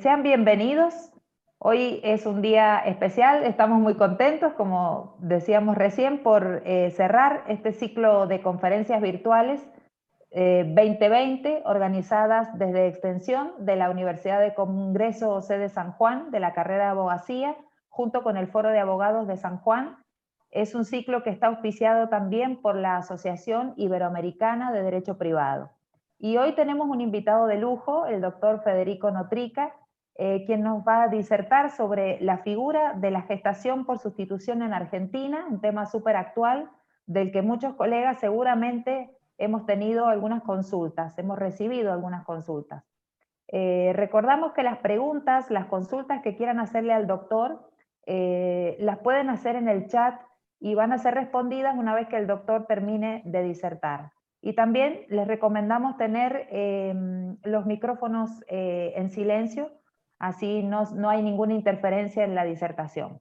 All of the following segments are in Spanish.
Sean bienvenidos. Hoy es un día especial, estamos muy contentos, como decíamos recién, por cerrar este ciclo de conferencias virtuales 2020, organizadas desde Extensión de la Universidad de Congreso Sede San Juan, de la carrera de Abogacía, junto con el Foro de Abogados de San Juan. Es un ciclo que está auspiciado también por la Asociación Iberoamericana de Derecho Privado. Y hoy tenemos un invitado de lujo, el doctor Federico Notrica, quien nos va a disertar sobre la figura de la gestación por sustitución en Argentina, un tema súper actual, del que muchos colegas seguramente hemos tenido algunas consultas, hemos recibido algunas consultas. Recordamos que las preguntas, las consultas que quieran hacerle al doctor, las pueden hacer en el chat y van a ser respondidas una vez que el doctor termine de disertar. Y también les recomendamos tener los micrófonos en silencio, así no hay ninguna interferencia en la disertación.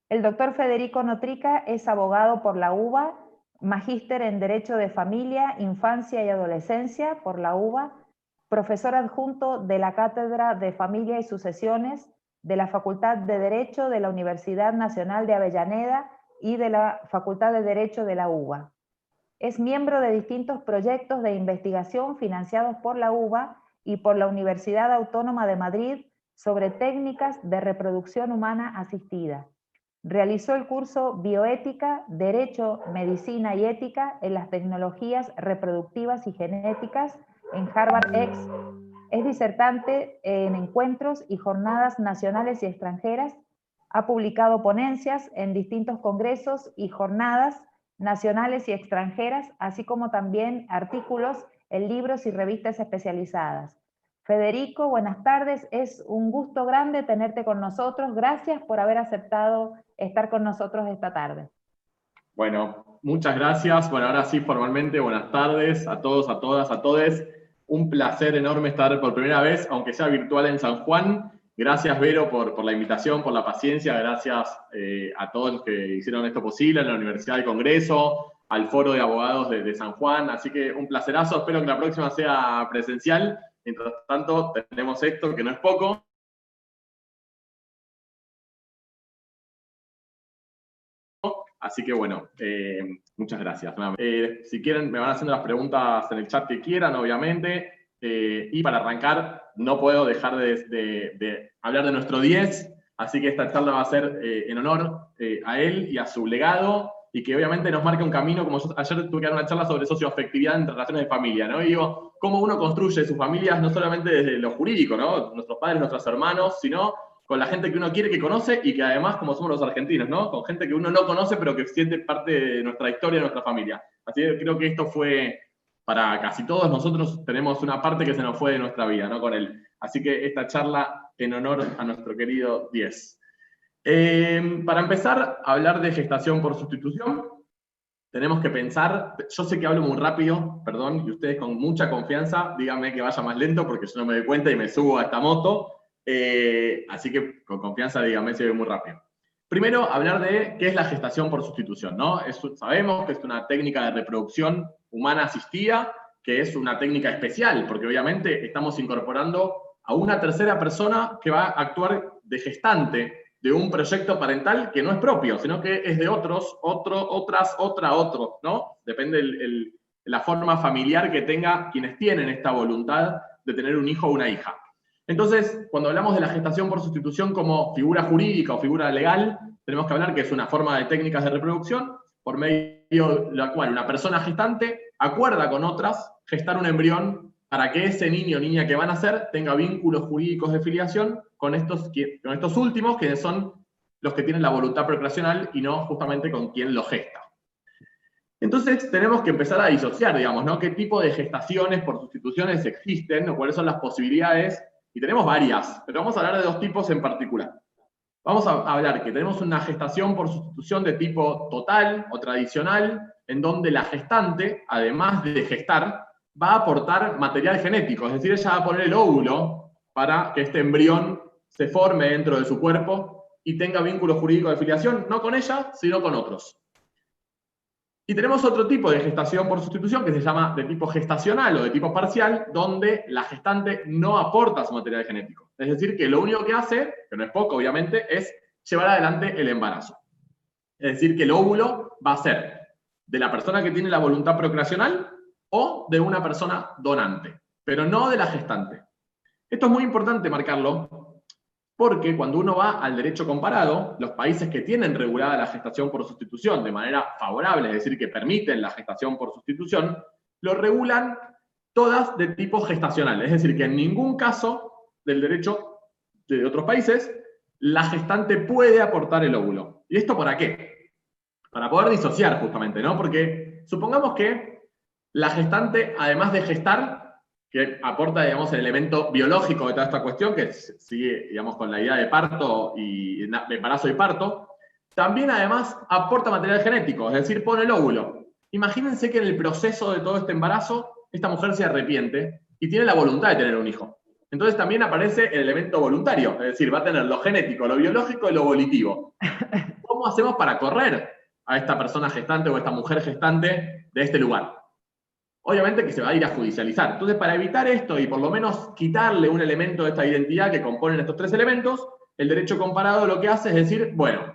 El doctor Federico Notrica es abogado por la UBA, magíster en Derecho de Familia, Infancia y Adolescencia por la UBA, profesor adjunto de la Cátedra de Familia y Sucesiones de la Facultad de Derecho de la Universidad Nacional de Avellaneda y de la Facultad de Derecho de la UBA. Es miembro de distintos proyectos de investigación financiados por la UBA y por la Universidad Autónoma de Madrid sobre técnicas de reproducción humana asistida. Realizó el curso Bioética, Derecho, Medicina y Ética en las Tecnologías Reproductivas y Genéticas en Harvard-X. Es disertante en encuentros y jornadas nacionales y extranjeras. Ha publicado ponencias en distintos congresos y jornadas nacionales y extranjeras, así como también artículos en libros y revistas especializadas. Federico, buenas tardes. Es un gusto grande tenerte con nosotros. Gracias por haber aceptado estar con nosotros esta tarde. Bueno, muchas gracias. Bueno, ahora sí, formalmente, buenas tardes a todos, a todas, a todes. Un placer enorme estar por primera vez, aunque sea virtual, en San Juan. Gracias, Vero, por la invitación, por la paciencia. Gracias a todos los que hicieron esto posible, a la Universidad del Congreso, al Foro de Abogados de San Juan. Así que un placerazo. Espero que la próxima sea presencial. Mientras tanto, tenemos esto, que no es poco. Así que bueno, muchas gracias. Si quieren, me van haciendo las preguntas en el chat que quieran, obviamente. Y para arrancar, no puedo dejar de hablar de nuestro 10, así que esta charla va a ser en honor a él y a su legado, y que obviamente nos marca un camino, como yo ayer tuve que dar una charla sobre socioafectividad en relaciones de familia, ¿no? Y digo, cómo uno construye sus familias no solamente desde lo jurídico, ¿no? Nuestros padres, nuestros hermanos, sino con la gente que uno quiere, que conoce, y que además, como somos los argentinos, ¿no? Con gente que uno no conoce, pero que siente parte de nuestra historia, de nuestra familia. Así que creo que esto fue, para casi todos nosotros, tenemos una parte que se nos fue de nuestra vida, ¿no? Con él. Así que esta charla en honor a nuestro querido 10. Para empezar a hablar de gestación por sustitución, tenemos que pensar, yo sé que hablo muy rápido, perdón, y ustedes con mucha confianza, díganme que vaya más lento, porque yo no me doy cuenta y me subo a esta moto. Así que con confianza díganme si voy muy rápido. Primero, hablar de qué es la gestación por sustitución, ¿no? Sabemos que es una técnica de reproducción humana asistida, que es una técnica especial, porque obviamente estamos incorporando a una tercera persona que va a actuar de gestante de un proyecto parental que no es propio, sino que es de otros, otro, ¿no? Depende la forma familiar que tenga quienes tienen esta voluntad de tener un hijo o una hija. Entonces, cuando hablamos de la gestación por sustitución como figura jurídica o figura legal, tenemos que hablar que es una forma de técnicas de reproducción por medio de la cual una persona gestante acuerda con otras gestar un embrión para que ese niño o niña que van a nacer tenga vínculos jurídicos de filiación con estos últimos, que son los que tienen la voluntad procreacional y no justamente con quien lo gesta. Entonces tenemos que empezar a disociar, digamos, ¿no? ¿Qué tipo de gestaciones por sustituciones existen o cuáles son las posibilidades? Y tenemos varias, pero vamos a hablar de dos tipos en particular. Vamos a hablar que tenemos una gestación por sustitución de tipo total o tradicional, en donde la gestante, además de gestar, va a aportar material genético, es decir, ella va a poner el óvulo para que este embrión se forme dentro de su cuerpo y tenga vínculo jurídico de filiación, no con ella, sino con otros. Y tenemos otro tipo de gestación por sustitución que se llama de tipo gestacional o de tipo parcial, donde la gestante no aporta su material genético. Es decir, que lo único que hace, que no es poco obviamente, es llevar adelante el embarazo. Es decir, que el óvulo va a ser de la persona que tiene la voluntad procreacional o de una persona donante, pero no de la gestante. Esto es muy importante marcarlo, porque cuando uno va al derecho comparado, los países que tienen regulada la gestación por sustitución de manera favorable, es decir, que permiten la gestación por sustitución, lo regulan todas de tipo gestacional. Es decir, que en ningún caso del derecho de otros países, la gestante puede aportar el óvulo. ¿Y esto para qué? Para poder disociar justamente, ¿no? Porque supongamos que la gestante, además de gestar, que aporta, digamos, el elemento biológico de toda esta cuestión, que sigue, digamos, con la idea de parto y de embarazo y parto, también además aporta material genético, es decir, pone el óvulo. Imagínense que en el proceso de todo este embarazo, esta mujer se arrepiente y tiene la voluntad de tener un hijo. Entonces también aparece el elemento voluntario, es decir, va a tener lo genético, lo biológico y lo volitivo. ¿Cómo hacemos para correr a esta persona gestante o a esta mujer gestante de este lugar? Obviamente que se va a ir a judicializar. Entonces, para evitar esto y por lo menos quitarle un elemento de esta identidad que componen estos tres elementos, el derecho comparado lo que hace es decir, bueno,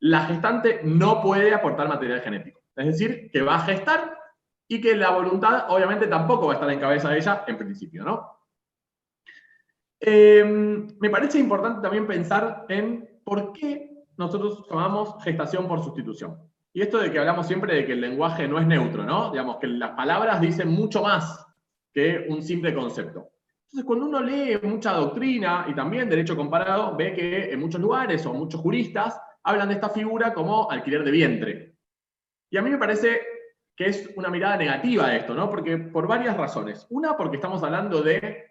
la gestante no puede aportar material genético. Es decir, que va a gestar y que la voluntad obviamente tampoco va a estar en cabeza de ella en principio, ¿no? Me parece importante también pensar en por qué nosotros llamamos gestación por sustitución. Y esto de que hablamos siempre de que el lenguaje no es neutro, ¿no? Digamos que las palabras dicen mucho más que un simple concepto. Entonces, cuando uno lee mucha doctrina y también derecho comparado, ve que en muchos lugares o muchos juristas hablan de esta figura como alquiler de vientre. Y a mí me parece que es una mirada negativa a esto, ¿no? Porque por varias razones. Una, porque estamos hablando de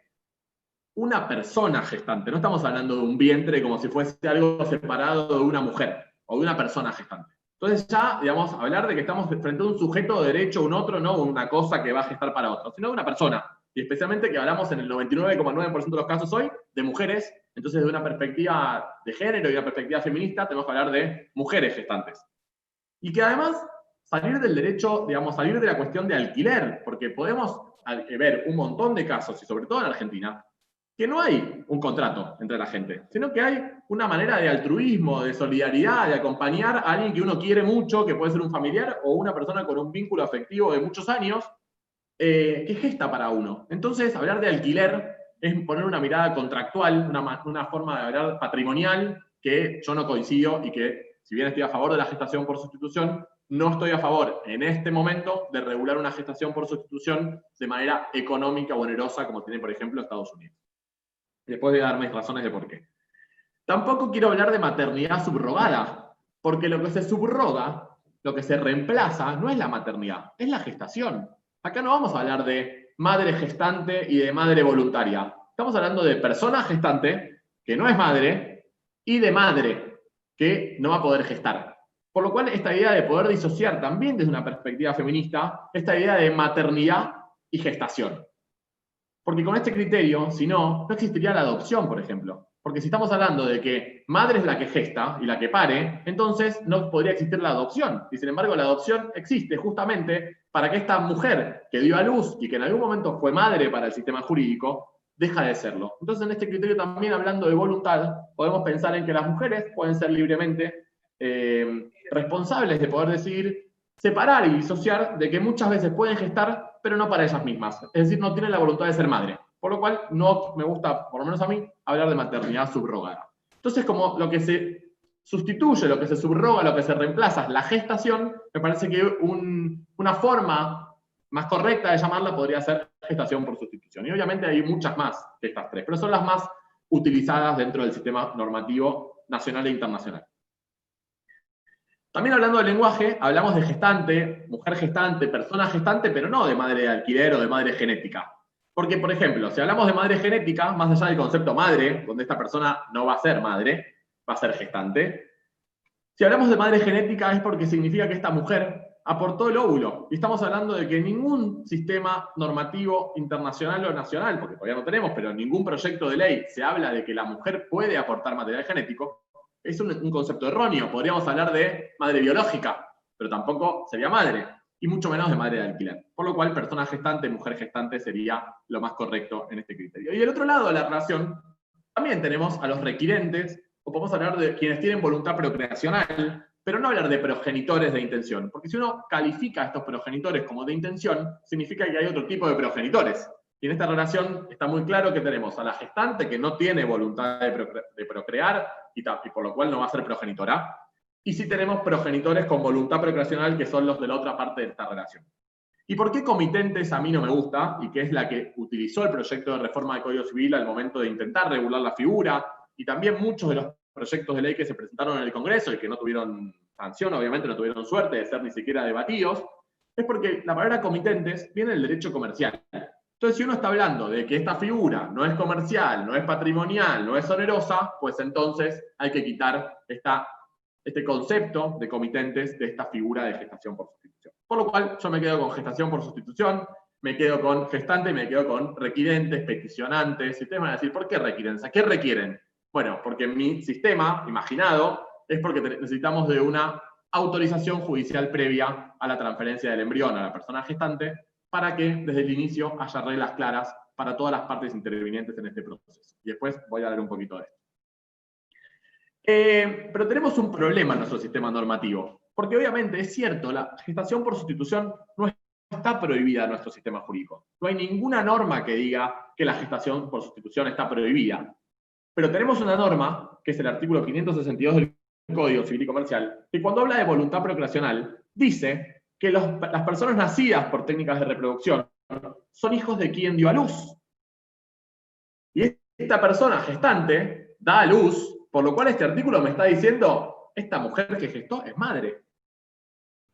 una persona gestante, no estamos hablando de un vientre como si fuese algo separado de una mujer o de una persona gestante. Entonces ya, digamos, hablar de que estamos frente a un sujeto de derecho, un otro, no una cosa que va a gestar para otro, sino de una persona. Y especialmente que hablamos en el 99,9% de los casos hoy de mujeres, entonces de una perspectiva de género y una perspectiva feminista tenemos que hablar de mujeres gestantes. Y que además salir del derecho, digamos, salir de la cuestión de alquiler, porque podemos ver un montón de casos, y sobre todo en Argentina, que no hay un contrato entre la gente, sino que hay una manera de altruismo, de solidaridad, de acompañar a alguien que uno quiere mucho, que puede ser un familiar o una persona con un vínculo afectivo de muchos años, que gesta para uno. Entonces, hablar de alquiler es poner una mirada contractual, una forma de hablar patrimonial, que yo no coincido y que, si bien estoy a favor de la gestación por sustitución, no estoy a favor en este momento de regular una gestación por sustitución de manera económica o onerosa, como tiene, por ejemplo, Estados Unidos. Después voy a dar mis razones de por qué. Tampoco quiero hablar de maternidad subrogada, porque lo que se subroga, lo que se reemplaza, no es la maternidad, es la gestación. Acá no vamos a hablar de madre gestante y de madre voluntaria. Estamos hablando de persona gestante, que no es madre, y de madre, que no va a poder gestar. Por lo cual, esta idea de poder disociar también desde una perspectiva feminista, esta idea de maternidad y gestación. Porque con este criterio, si no, no existiría la adopción, por ejemplo. Porque si estamos hablando de que madre es la que gesta y la que pare, entonces no podría existir la adopción. Y sin embargo, la adopción existe justamente para que esta mujer que dio a luz y que en algún momento fue madre para el sistema jurídico, deja de serlo. Entonces, en este criterio también, hablando de voluntad, podemos pensar en que las mujeres pueden ser libremente responsables de poder decidir separar y disociar de que muchas veces pueden gestar, pero no para ellas mismas. Es decir, no tienen la voluntad de ser madre. Por lo cual, no me gusta, por lo menos a mí, hablar de maternidad subrogada. Entonces, como lo que se sustituye, lo que se subroga, lo que se reemplaza es la gestación, me parece que una forma más correcta de llamarla podría ser gestación por sustitución. Y obviamente hay muchas más de estas tres, pero son las más utilizadas dentro del sistema normativo nacional e internacional. También hablando del lenguaje, hablamos de gestante, mujer gestante, persona gestante, pero no de madre de alquiler o de madre genética. Porque, por ejemplo, si hablamos de madre genética, más allá del concepto madre, donde esta persona no va a ser madre, va a ser gestante, si hablamos de madre genética es porque significa que esta mujer aportó el óvulo. Y estamos hablando de que ningún sistema normativo internacional o nacional, porque todavía no tenemos, pero en ningún proyecto de ley se habla de que la mujer puede aportar material genético. Es un concepto erróneo. Podríamos hablar de madre biológica, pero tampoco sería madre. y mucho menos de madre de alquiler. Por lo cual, persona gestante, mujer gestante sería lo más correcto en este criterio. Y del otro lado de la relación, también tenemos a los requirentes, o podemos hablar de quienes tienen voluntad procreacional, pero no hablar de progenitores de intención, porque si uno califica a estos progenitores como de intención, significa que hay otro tipo de progenitores. Y en esta relación está muy claro que tenemos a la gestante que no tiene voluntad de procrear y por lo cual no va a ser progenitora. Y sí tenemos progenitores con voluntad procreacional que son los de la otra parte de esta relación. ¿Y por qué comitentes a mí no me gusta? Y que es la que utilizó el proyecto de reforma del Código Civil al momento de intentar regular la figura, y también muchos de los proyectos de ley que se presentaron en el Congreso y que no tuvieron sanción, obviamente no tuvieron suerte de ser ni siquiera debatidos, es porque la palabra comitentes viene del derecho comercial. Entonces, si uno está hablando de que esta figura no es comercial, no es patrimonial, no es onerosa, pues entonces hay que quitar este concepto de comitentes de esta figura de gestación por sustitución. Por lo cual, yo me quedo con gestación por sustitución, me quedo con gestante y me quedo con requirentes, peticionantes. Y ustedes van a decir, ¿por qué requirentes? ¿Qué requieren? Bueno, porque en mi sistema imaginado es porque necesitamos de una autorización judicial previa a la transferencia del embrión a la persona gestante, para que desde el inicio haya reglas claras para todas las partes intervinientes en este proceso. Y después voy a hablar un poquito de esto. Pero tenemos un problema en nuestro sistema normativo, porque obviamente es cierto, la gestación por sustitución no está prohibida en nuestro sistema jurídico. No hay ninguna norma que diga que la gestación por sustitución está prohibida. Pero tenemos una norma, que es el artículo 562 del Código Civil y Comercial, que cuando habla de voluntad procreacional, dice que las personas nacidas por técnicas de reproducción son hijos de quien dio a luz. Y esta persona gestante da a luz, por lo cual este artículo me está diciendo, esta mujer que gestó es madre.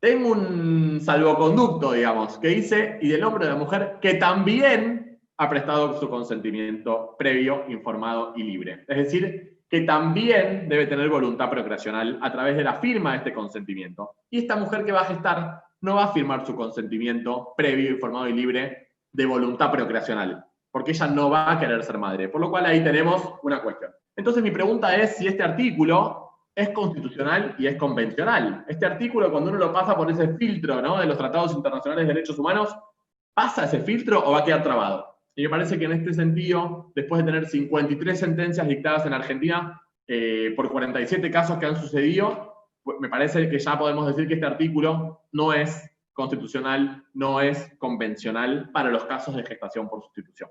Tengo un salvoconducto, digamos, que dice, y del hombre de la mujer, que también ha prestado su consentimiento previo, informado y libre. Es decir, que también debe tener voluntad procreacional a través de la firma de este consentimiento. Y esta mujer que va a gestar no va a firmar su consentimiento previo, informado y libre de voluntad procreacional, porque ella no va a querer ser madre. Por lo cual ahí tenemos una cuestión. Entonces mi pregunta es si este artículo es constitucional y es convencional. Este artículo, cuando uno lo pasa por ese filtro, ¿no?, de los tratados internacionales de derechos humanos, ¿pasa ese filtro o va a quedar trabado? Y me parece que en este sentido, después de tener 53 sentencias dictadas en Argentina por 47 casos que han sucedido, pues me parece que ya podemos decir que este artículo no es constitucional, no es convencional para los casos de gestación por sustitución.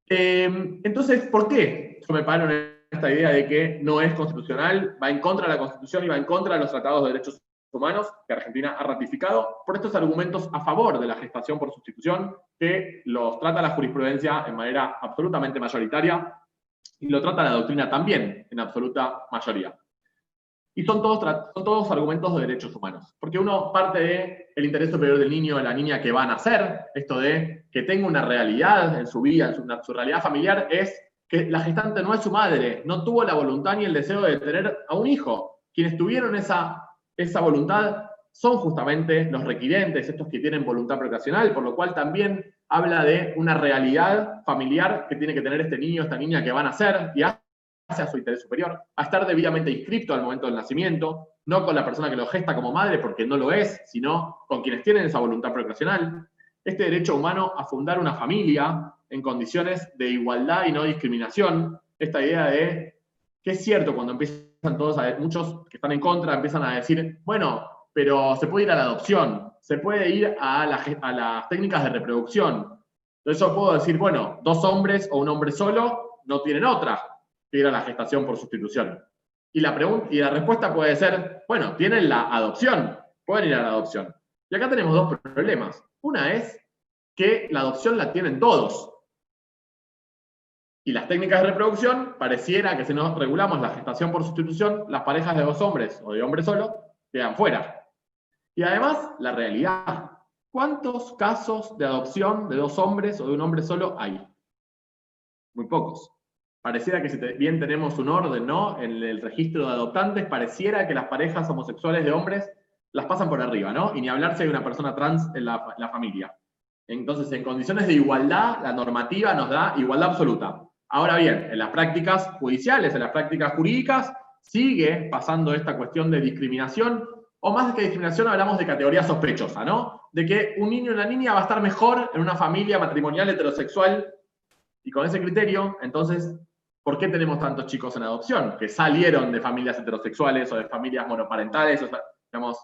Entonces, ¿por qué yo me paro en esta idea de que no es constitucional, va en contra de la Constitución y va en contra de los tratados de derechos humanos que Argentina ha ratificado? Por estos argumentos a favor de la gestación por sustitución, que los trata la jurisprudencia en manera absolutamente mayoritaria y lo trata la doctrina también en absoluta mayoría. Y son todos argumentos de derechos humanos, porque uno parte del interés superior del niño o de la niña que va a nacer, esto de que tenga una realidad en su vida, en su realidad familiar, es que la gestante no es su madre, no tuvo la voluntad ni el deseo de tener a un hijo. Quienes tuvieron esa voluntad son justamente los requirentes, estos que tienen voluntad procreacional, por lo cual también habla de una realidad familiar que tiene que tener este niño, esta niña que van a nacer, y hacia su interés superior, a estar debidamente inscrito al momento del nacimiento, no con la persona que lo gesta como madre, porque no lo es, sino con quienes tienen esa voluntad procreacional. Este derecho humano a fundar una familia en condiciones de igualdad y no discriminación, esta idea de que es cierto cuando empiezan todos, muchos que están en contra empiezan a decir, bueno, pero se puede ir a la adopción, se puede ir a las técnicas de reproducción. Entonces yo puedo decir, bueno, 2 hombres o un hombre solo no tienen otra que ir a la gestación por sustitución. Y la respuesta puede ser, bueno, tienen la adopción, pueden ir a la adopción. Y acá tenemos 2 problemas. Una es que la adopción la tienen todos. Y las técnicas de reproducción, pareciera que si no regulamos la gestación por sustitución, las parejas de 2 hombres o de hombre solo quedan fuera. Y además, la realidad. ¿Cuántos casos de adopción de 2 hombres o de un hombre solo hay? Muy pocos. Pareciera que si bien tenemos un orden, ¿no?, en el registro de adoptantes, pareciera que las parejas homosexuales de hombres las pasan por arriba, ¿no? Y ni hablar si hay una persona trans en la familia. Entonces, en condiciones de igualdad, la normativa nos da igualdad absoluta. Ahora bien, en las prácticas judiciales, en las prácticas jurídicas, sigue pasando esta cuestión de discriminación o más que discriminación hablamos de categoría sospechosa, ¿no? De que un niño o una niña va a estar mejor en una familia matrimonial heterosexual, y con ese criterio, entonces, ¿por qué tenemos tantos chicos en adopción? Que salieron de familias heterosexuales o de familias monoparentales, o sea, digamos,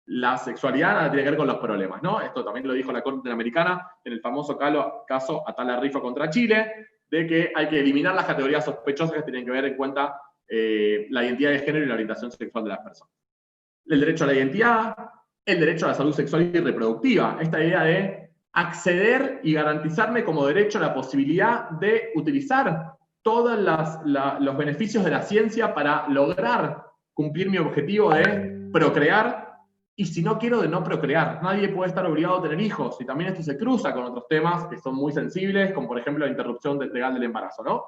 la sexualidad nada tiene que ver con los problemas, ¿no? Esto también lo dijo la Corte Interamericana en el famoso caso Atala Rifo contra Chile, de que hay que eliminar las categorías sospechosas que tienen que ver en cuenta la identidad de género y la orientación sexual de las personas. El derecho a la identidad, el derecho a la salud sexual y reproductiva, esta idea de acceder y garantizarme como derecho la posibilidad de utilizar todos los beneficios de la ciencia para lograr cumplir mi objetivo de procrear, y si no quiero, de no procrear. Nadie puede estar obligado a tener hijos, y también esto se cruza con otros temas que son muy sensibles, como por ejemplo la interrupción legal del embarazo, ¿no?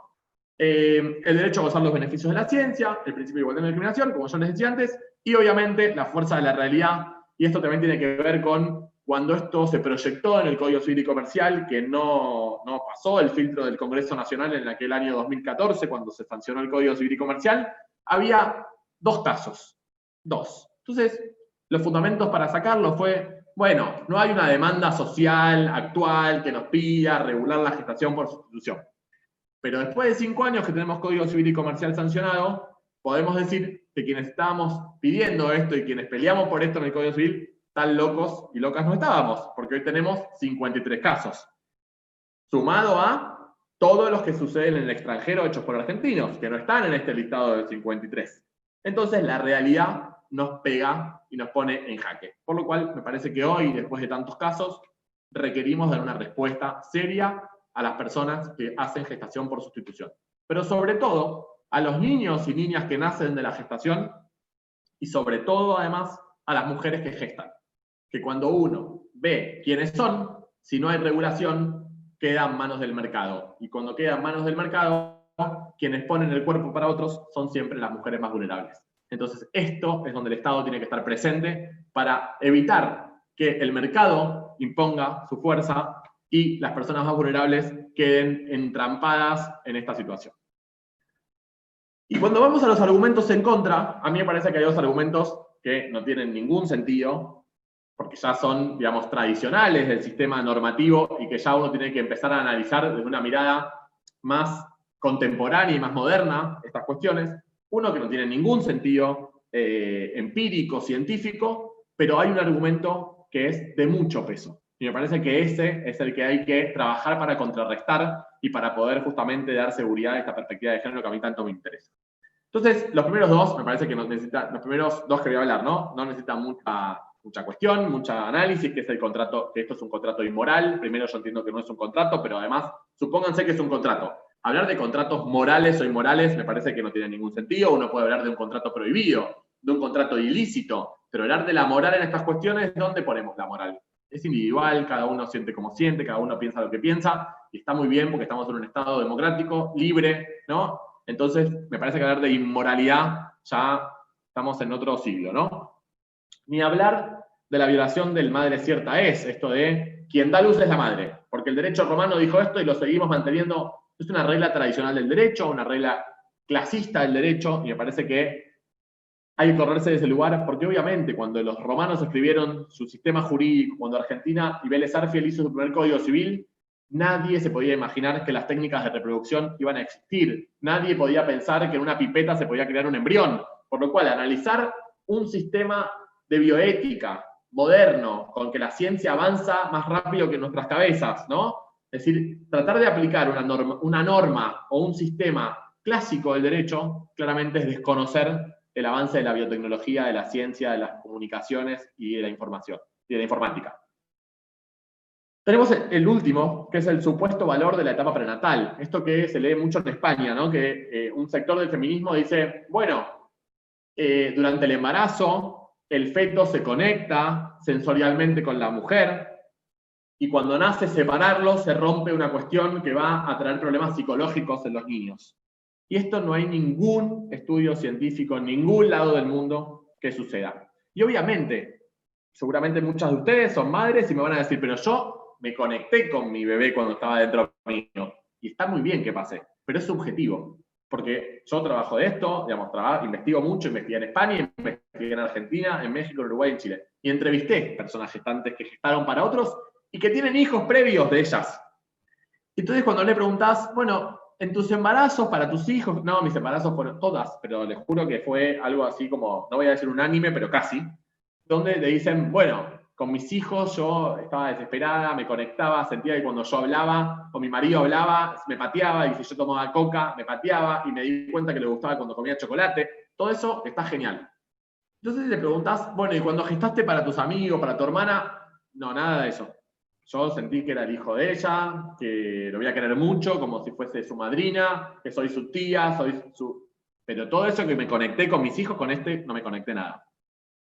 El derecho a gozar los beneficios de la ciencia, el principio de igualdad y no discriminación, como yo les decía antes, y obviamente la fuerza de la realidad, y esto también tiene que ver con cuando esto se proyectó en el Código Civil y Comercial, que no pasó el filtro del Congreso Nacional en aquel año 2014, cuando se sancionó el Código Civil y Comercial, había dos casos. Dos. Entonces, los fundamentos para sacarlo fue, bueno, no hay una demanda social actual que nos pida regular la gestación por sustitución. Pero después de 5 años que tenemos Código Civil y Comercial sancionado, podemos decir que quienes estábamos pidiendo esto y quienes peleamos por esto en el Código Civil, tan locos y locas no estábamos, porque hoy tenemos 53 casos. Sumado a todos los que suceden en el extranjero hechos por argentinos, que no están en este listado de 53. Entonces la realidad nos pega y nos pone en jaque. Por lo cual me parece que hoy, después de tantos casos, requerimos dar una respuesta seria a las personas que hacen gestación por sustitución. Pero sobre todo, a los niños y niñas que nacen de la gestación, y sobre todo, además, a las mujeres que gestan. Que cuando uno ve quiénes son, si no hay regulación, queda en manos del mercado. Y cuando queda en manos del mercado, quienes ponen el cuerpo para otros son siempre las mujeres más vulnerables. Entonces, esto es donde el Estado tiene que estar presente para evitar que el mercado imponga su fuerza y las personas más vulnerables queden entrampadas en esta situación. Y cuando vamos a los argumentos en contra, a mí me parece que hay dos argumentos que no tienen ningún sentido, porque ya son, digamos, tradicionales del sistema normativo y que ya uno tiene que empezar a analizar desde una mirada más contemporánea y más moderna estas cuestiones. Uno que no tiene ningún sentido empírico, científico, pero hay un argumento que es de mucho peso. Y me parece que ese es el que hay que trabajar para contrarrestar y para poder justamente dar seguridad a esta perspectiva de género que a mí tanto me interesa. Entonces, los primeros dos, me parece que los primeros dos que voy a hablar, no necesitan mucha cuestión, mucha análisis, que es el contrato, que esto es un contrato inmoral. Primero, yo entiendo que no es un contrato, pero además, supónganse que es un contrato. Hablar de contratos morales o inmorales me parece que no tiene ningún sentido. Uno puede hablar de un contrato prohibido, de un contrato ilícito, pero hablar de la moral en estas cuestiones, ¿dónde ponemos la moral? Es individual, cada uno siente como siente, cada uno piensa lo que piensa, y está muy bien porque estamos en un Estado democrático, libre, ¿no? Entonces, me parece que hablar de inmoralidad ya estamos en otro siglo, ¿no? Ni hablar de la violación del madre cierta es, esto de quien da luz es la madre, porque el derecho romano dijo esto y lo seguimos manteniendo. Es una regla tradicional del derecho, una regla clasista del derecho, y me parece que hay que correrse de ese lugar, porque obviamente cuando los romanos escribieron su sistema jurídico, cuando Argentina y Vélez Arfiel hizo su primer código civil, nadie se podía imaginar que las técnicas de reproducción iban a existir. Nadie podía pensar que en una pipeta se podía crear un embrión. Por lo cual, analizar un sistema de bioética moderno, con que la ciencia avanza más rápido que nuestras cabezas, ¿no? Es decir, tratar de aplicar una norma o un sistema clásico del derecho, claramente es desconocer el avance de la biotecnología, de la ciencia, de las comunicaciones y de la información, y de la informática. Tenemos el último, que es el supuesto valor de la etapa prenatal. Esto que se lee mucho en España, ¿no? Que un sector del feminismo dice, bueno, durante el embarazo, el feto se conecta sensorialmente con la mujer, y cuando nace separarlo se rompe una cuestión que va a traer problemas psicológicos en los niños. Y esto no hay ningún estudio científico en ningún lado del mundo que suceda. Y obviamente, seguramente muchas de ustedes son madres y me van a decir, pero yo me conecté con mi bebé cuando estaba dentro mío. Y está muy bien que pase, pero es subjetivo. Porque yo trabajo de esto, digamos, investigo mucho, investigué en España, investigué en Argentina, en México, en Uruguay y en Chile. Y entrevisté personas gestantes que gestaron para otros y que tienen hijos previos de ellas. Entonces cuando le preguntás, bueno, en tus embarazos para tus hijos, no, mis embarazos fueron todas, pero les juro que fue algo así como, no voy a decir unánime, pero casi, donde le dicen, bueno, con mis hijos yo estaba desesperada, me conectaba, sentía que cuando yo hablaba o mi marido hablaba, me pateaba, y si yo tomaba coca, me pateaba, y me di cuenta que le gustaba cuando comía chocolate. Todo eso está genial. Entonces le preguntás, bueno, ¿y cuando gestaste para tus amigos, para tu hermana? No, nada de eso. Yo sentí que era el hijo de ella, que lo voy a querer mucho, como si fuese su madrina, que soy su tía, soy su... Pero todo eso que me conecté con mis hijos, con este, no me conecté nada.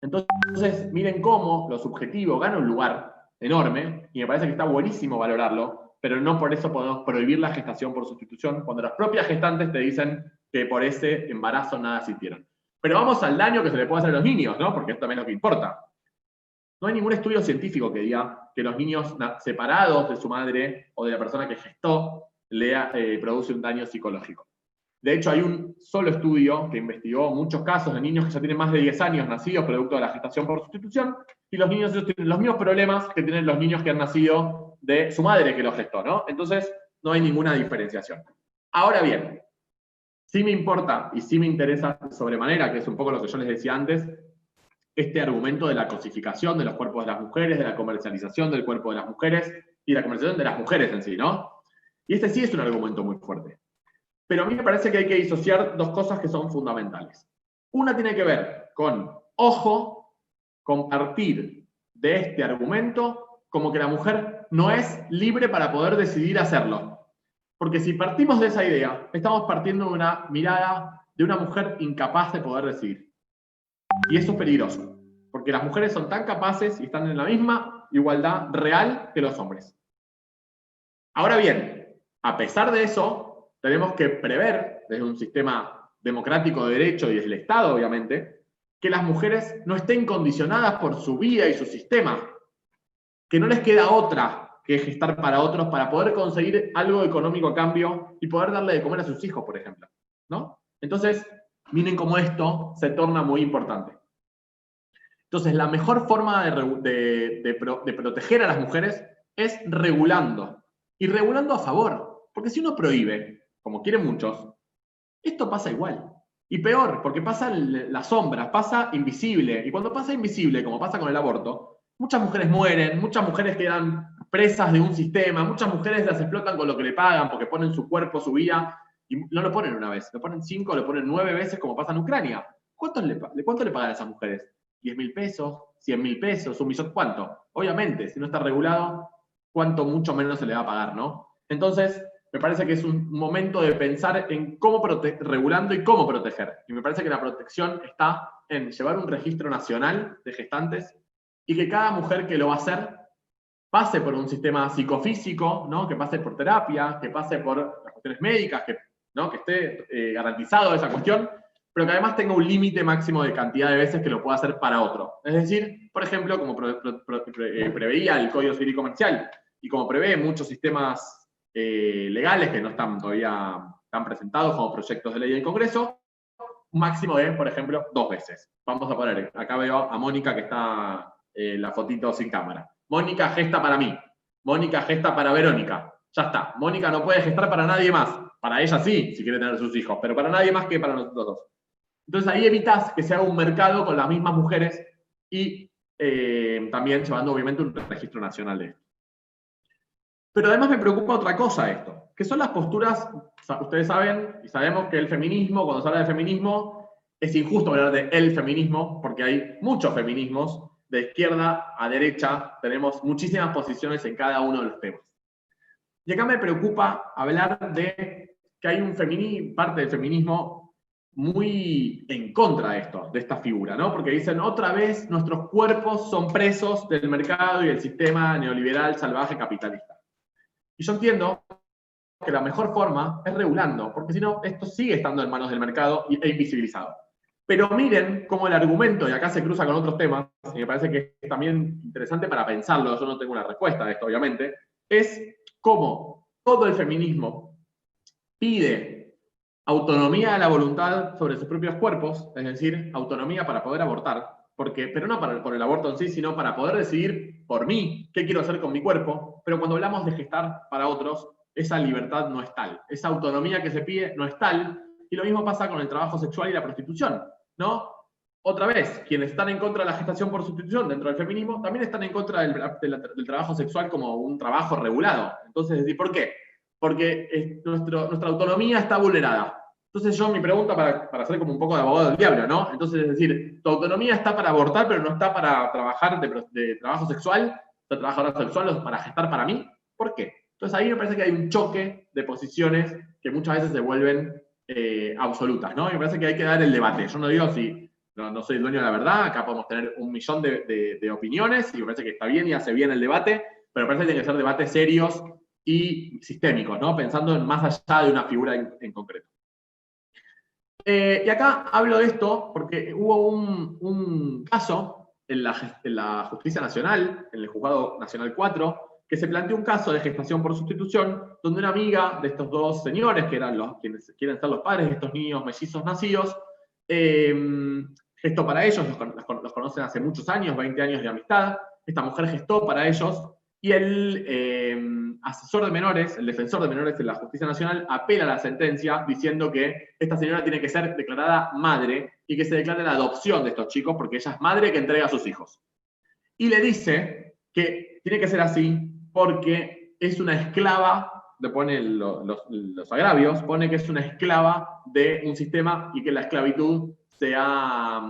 Entonces, miren cómo lo subjetivo gana un lugar enorme, y me parece que está buenísimo valorarlo, pero no por eso podemos prohibir la gestación por sustitución, cuando las propias gestantes te dicen que por ese embarazo nada sintieron. Pero vamos al daño que se le puede hacer a los niños, ¿no? Porque esto también es lo que importa. No hay ningún estudio científico que diga que los niños separados de su madre o de la persona que gestó le produce un daño psicológico. De hecho, hay un solo estudio que investigó muchos casos de niños que ya tienen más de 10 años nacidos producto de la gestación por sustitución, y los niños tienen los mismos problemas que tienen los niños que han nacido de su madre que los gestó, ¿no? Entonces, no hay ninguna diferenciación. Ahora bien, sí me importa y sí me interesa sobremanera, que es un poco lo que yo les decía antes, este argumento de la cosificación de los cuerpos de las mujeres, de la comercialización del cuerpo de las mujeres y la comercialización de las mujeres en sí, ¿no? Y este sí es un argumento muy fuerte. Pero a mí me parece que hay que disociar dos cosas que son fundamentales. Una tiene que ver con, ojo, compartir de este argumento como que la mujer no es libre para poder decidir hacerlo. Porque si partimos de esa idea, estamos partiendo de una mirada de una mujer incapaz de poder decidir. Y eso es peligroso, porque las mujeres son tan capaces y están en la misma igualdad real que los hombres. Ahora bien, a pesar de eso, tenemos que prever, desde un sistema democrático de derecho y desde el Estado, obviamente, que las mujeres no estén condicionadas por su vida y su sistema, que no les queda otra que gestar para otros para poder conseguir algo económico a cambio y poder darle de comer a sus hijos, por ejemplo, ¿no? Entonces, miren cómo esto se torna muy importante. Entonces, la mejor forma de proteger a las mujeres es regulando. Y regulando a favor. Porque si uno prohíbe, como quieren muchos, esto pasa igual. Y peor, porque pasa las sombras, pasa invisible. Y cuando pasa invisible, como pasa con el aborto, muchas mujeres mueren, muchas mujeres quedan presas de un sistema, muchas mujeres las explotan con lo que le pagan porque ponen su cuerpo, su vida, y no lo ponen una vez, lo ponen 5, lo ponen 9 veces como pasa en Ucrania. ¿Cuánto le pagan a esas mujeres? ¿10.000 pesos? ¿100.000 pesos? ¿1 millón? ¿Cuánto? Obviamente, si no está regulado, cuánto mucho menos se le va a pagar, ¿no? Entonces, me parece que es un momento de pensar en cómo regulando y cómo proteger. Y me parece que la protección está en llevar un registro nacional de gestantes y que cada mujer que lo va a hacer pase por un sistema psicofísico, ¿no? Que pase por terapia, que pase por las cuestiones médicas, ¿no? Que esté garantizado esa cuestión, pero que además tenga un límite máximo de cantidad de veces que lo pueda hacer para otro. Es decir, por ejemplo, como preveía el Código Civil y Comercial, y como prevé muchos sistemas legales que no están todavía tan presentados como proyectos de ley del Congreso, un máximo de, por ejemplo, 2 veces. Vamos a poner, acá veo a Mónica que está la fotito sin cámara. Mónica gesta para mí. Mónica gesta para Verónica. Ya está. Mónica no puede gestar para nadie más. Para ella sí, si quiere tener sus hijos, pero para nadie más que para nosotros dos. Entonces ahí evitas que se haga un mercado con las mismas mujeres y también llevando obviamente un registro nacional de esto. Pero además me preocupa otra cosa esto, que son las posturas, ustedes saben y sabemos que el feminismo, cuando se habla de feminismo, es injusto hablar de el feminismo, porque hay muchos feminismos, de izquierda a derecha, tenemos muchísimas posiciones en cada uno de los temas. Y acá me preocupa hablar de que hay parte del feminismo muy en contra de esto, de esta figura, ¿no? Porque dicen, otra vez nuestros cuerpos son presos del mercado y del sistema neoliberal salvaje capitalista. Y yo entiendo que la mejor forma es regulando, porque si no, esto sigue estando en manos del mercado e invisibilizado. Pero miren cómo el argumento, y acá se cruza con otros temas, y me parece que es también interesante para pensarlo, yo no tengo una respuesta a esto, obviamente, es cómo todo el feminismo pide autonomía de la voluntad sobre sus propios cuerpos, es decir, autonomía para poder abortar, pero no por el aborto en sí, sino para poder decidir por mí qué quiero hacer con mi cuerpo. Pero cuando hablamos de gestar para otros, esa libertad no es tal, esa autonomía que se pide no es tal, y lo mismo pasa con el trabajo sexual y la prostitución, ¿no? Otra vez, quienes están en contra de la gestación por sustitución dentro del feminismo, también están en contra del trabajo sexual como un trabajo regulado. Entonces, ¿por qué? Porque nuestra autonomía está vulnerada. Entonces mi pregunta para hacer como un poco de abogado del diablo, ¿no? Entonces, es decir, tu autonomía está para abortar, pero no está para trabajar de trabajo sexual, de trabajadora sexual, para gestar para mí. ¿Por qué? Entonces ahí me parece que hay un choque de posiciones que muchas veces se vuelven absolutas, ¿no? Y me parece que hay que dar el debate. Yo no digo si no soy dueño de la verdad, acá podemos tener un millón de opiniones, y me parece que está bien y hace bien el debate, pero me parece que tienen que ser debates serios y sistémicos, ¿no? Pensando en más allá de una figura en concreto. Y acá hablo de esto porque hubo un caso en la Justicia Nacional, en el Juzgado Nacional 4, que se planteó un caso de gestación por sustitución, donde una amiga de estos dos señores, que eran quienes quieren ser los padres de estos niños mellizos nacidos, gestó para ellos, los conocen hace muchos años, 20 años de amistad. Esta mujer gestó para ellos, y el asesor de menores, el defensor de menores de la Justicia Nacional, apela a la sentencia diciendo que esta señora tiene que ser declarada madre y que se declare la adopción de estos chicos porque ella es madre que entrega a sus hijos. Y le dice que tiene que ser así porque es una esclava, le pone los agravios, pone que es una esclava de un sistema y que la esclavitud se ha,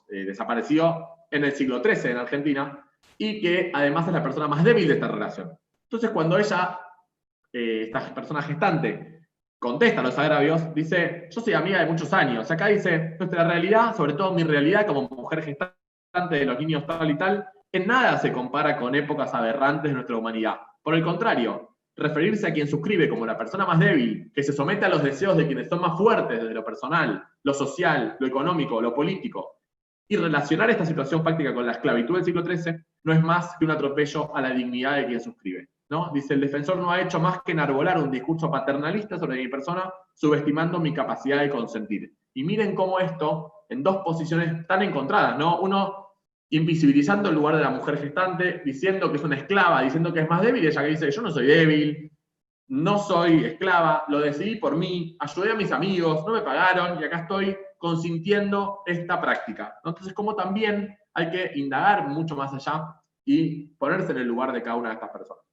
desaparecido en el siglo XIII en Argentina, y que además es la persona más débil de esta relación. Entonces, cuando ella, esta persona gestante, contesta los agravios, dice: yo soy amiga de muchos años. Acá dice: nuestra realidad, sobre todo mi realidad como mujer gestante de los niños tal y tal, en nada se compara con épocas aberrantes de nuestra humanidad. Por el contrario, referirse a quien suscribe como la persona más débil, que se somete a los deseos de quienes son más fuertes desde lo personal, lo social, lo económico, lo político, y relacionar esta situación práctica con la esclavitud del siglo XIII, no es más que un atropello a la dignidad de quien suscribe, ¿no? Dice: el defensor no ha hecho más que enarbolar un discurso paternalista sobre mi persona, subestimando mi capacidad de consentir. Y miren cómo esto, en dos posiciones tan encontradas, ¿no? Uno invisibilizando el lugar de la mujer gestante, diciendo que es una esclava, diciendo que es más débil, y ella que dice: yo no soy débil, no soy esclava, lo decidí por mí, ayudé a mis amigos, no me pagaron, y acá estoy consintiendo esta práctica. Entonces, como también hay que indagar mucho más allá y ponerse en el lugar de cada una de estas personas.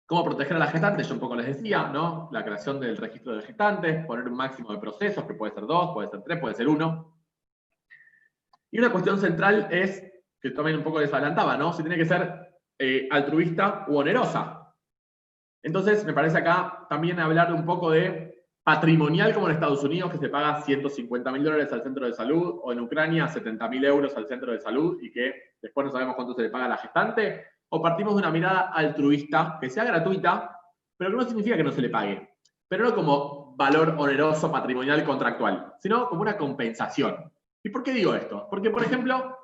¿Cómo proteger a la gestante? Yo un poco les decía, ¿no? La creación del registro de gestantes, poner un máximo de procesos, que puede ser 2, puede ser 3, puede ser 1. Y una cuestión central es, que también un poco les adelantaba, ¿no? Si tiene que ser altruista u onerosa. Entonces, me parece acá también hablar un poco de patrimonial, como en Estados Unidos, que se paga $150.000 al centro de salud, o en Ucrania 70.000 euros al centro de salud, y que después no sabemos cuánto se le paga a la gestante. O partimos de una mirada altruista, que sea gratuita, pero que no significa que no se le pague. Pero no como valor oneroso, patrimonial, contractual, sino como una compensación. ¿Y por qué digo esto? Porque, por ejemplo,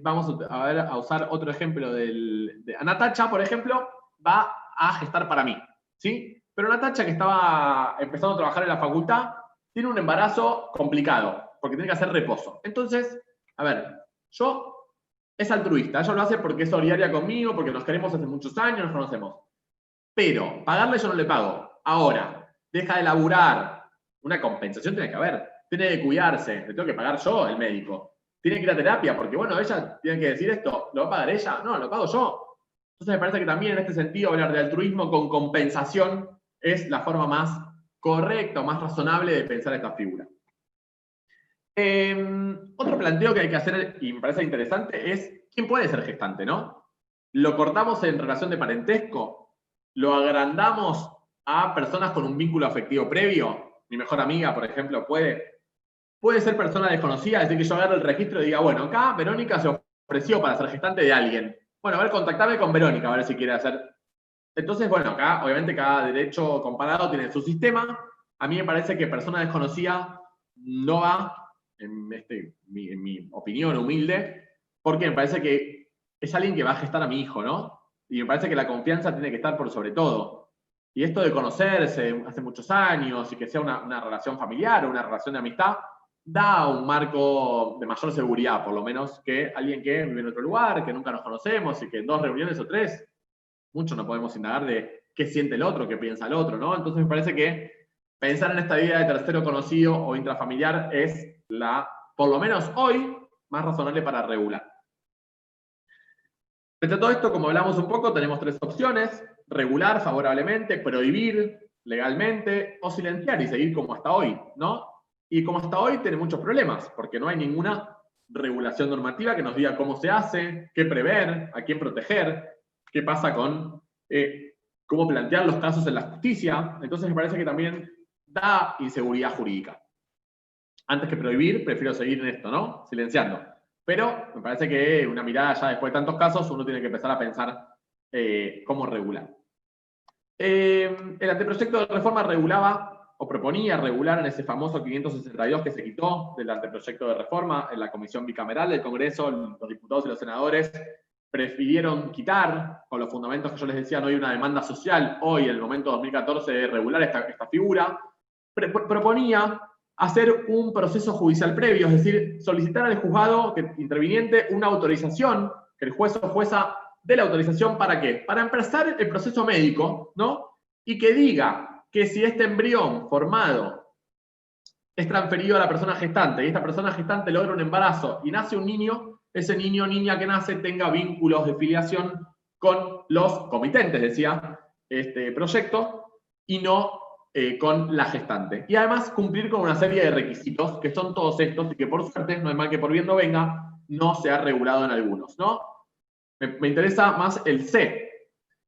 vamos a usar otro ejemplo de Natacha, por ejemplo, va a gestar para mí, ¿sí? Pero Natacha, que estaba empezando a trabajar en la facultad, tiene un embarazo complicado, porque tiene que hacer reposo. Entonces, a ver, es altruista, ella lo hace porque es solidaria conmigo, porque nos queremos hace muchos años, nos conocemos. Pero pagarle yo no le pago. Ahora, deja de laburar. Una compensación tiene que haber. Tiene que cuidarse. Le tengo que pagar yo, el médico. Tiene que ir a terapia, porque bueno, ella tiene que decir esto. ¿Lo va a pagar ella? No, lo pago yo. Entonces me parece que también en este sentido hablar de altruismo con compensación es la forma más correcta o más razonable de pensar esta figura. Otro planteo que hay que hacer, y me parece interesante, es ¿quién puede ser gestante, no? ¿Lo cortamos en relación de parentesco? ¿Lo agrandamos a personas con un vínculo afectivo previo? Mi mejor amiga, por ejemplo, puede ser persona desconocida, es decir, que yo agarro el registro y diga: bueno, acá Verónica se ofreció para ser gestante de alguien. Bueno, a ver, contactame con Verónica, a ver si quiere hacer. Entonces, bueno, acá obviamente cada derecho comparado tiene su sistema. A mí me parece que persona desconocida no va, en mi opinión humilde, porque me parece que es alguien que va a gestar a mi hijo, ¿no? Y me parece que la confianza tiene que estar por sobre todo. Y esto de conocerse hace muchos años y que sea una relación familiar o una relación de amistad, da un marco de mayor seguridad, por lo menos, que alguien que vive en otro lugar, que nunca nos conocemos y que en 2 reuniones o 3, mucho no podemos indagar de qué siente el otro, qué piensa el otro, ¿no? Entonces me parece que pensar en esta idea de tercero conocido o intrafamiliar es por lo menos hoy, más razonable para regular. Frente a todo esto, como hablamos un poco, tenemos 3 opciones: regular favorablemente, prohibir legalmente o silenciar y seguir como hasta hoy, ¿no? Y como hasta hoy tiene muchos problemas, porque no hay ninguna regulación normativa que nos diga cómo se hace, qué prever, a quién proteger, qué pasa con cómo plantear los casos en la justicia. Entonces me parece que también da inseguridad jurídica. Antes que prohibir, prefiero seguir en esto, ¿no? Silenciando. Pero me parece que una mirada ya después de tantos casos, uno tiene que empezar a pensar cómo regular. El anteproyecto de reforma regulaba, o proponía regular en ese famoso 562 que se quitó del anteproyecto de reforma en la comisión bicameral del Congreso. Los diputados y los senadores prefirieron quitar, con los fundamentos que yo les decía, no hay una demanda social hoy, en el momento 2014, de regular esta figura. Proponía hacer un proceso judicial previo, es decir, solicitar al juzgado interviniente una autorización, que el juez o jueza dé la autorización. ¿Para qué? Para empezar el proceso médico, ¿no? Y que diga que si este embrión formado es transferido a la persona gestante y esta persona gestante logra un embarazo y nace un niño, ese niño o niña que nace tenga vínculos de filiación con los comitentes, decía este proyecto, y no con la gestante. Y además cumplir con una serie de requisitos, que son todos estos, y que por suerte, no es mal que por bien no venga, no se ha regulado en algunos, ¿no? Me interesa más el C,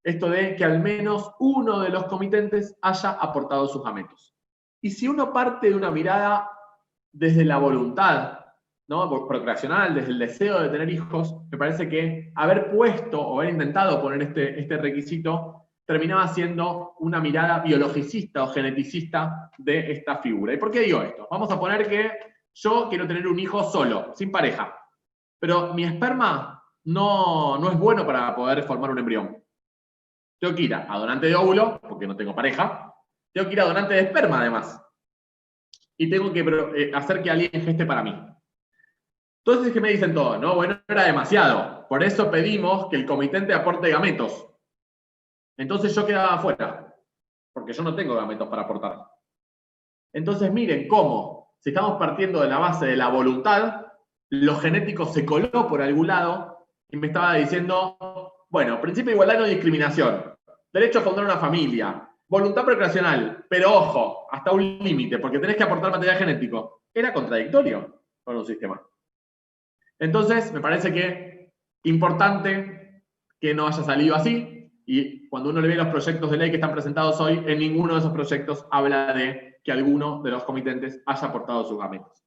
esto de que al menos uno de los comitentes haya aportado sus gametos. Y si uno parte de una mirada desde la voluntad, ¿no?, procreacional, desde el deseo de tener hijos, me parece que haber puesto o haber intentado poner este requisito terminaba siendo una mirada biologicista o geneticista de esta figura. ¿Y por qué digo esto? Vamos a poner que yo quiero tener un hijo solo, sin pareja, pero mi esperma no es bueno para poder formar un embrión. Tengo que ir a donante de óvulo, porque no tengo pareja. Tengo que ir a donante de esperma, además. Y tengo que hacer que alguien geste para mí. Entonces, ¿qué me dicen todos? No, bueno, era demasiado. Por eso pedimos que el comitente aporte gametos. Entonces yo quedaba afuera, porque yo no tengo gametos para aportar. Entonces, miren cómo, si estamos partiendo de la base de la voluntad, lo genético se coló por algún lado y me estaba diciendo, bueno, principio de igualdad y no discriminación, derecho a fundar una familia, voluntad procreacional, pero ojo, hasta un límite, porque tenés que aportar material genético. Era contradictorio con un sistema. Entonces, me parece que importante que no haya salido así, y cuando uno le ve los proyectos de ley que están presentados hoy, en ninguno de esos proyectos habla de que alguno de los comitentes haya aportado sus gametos.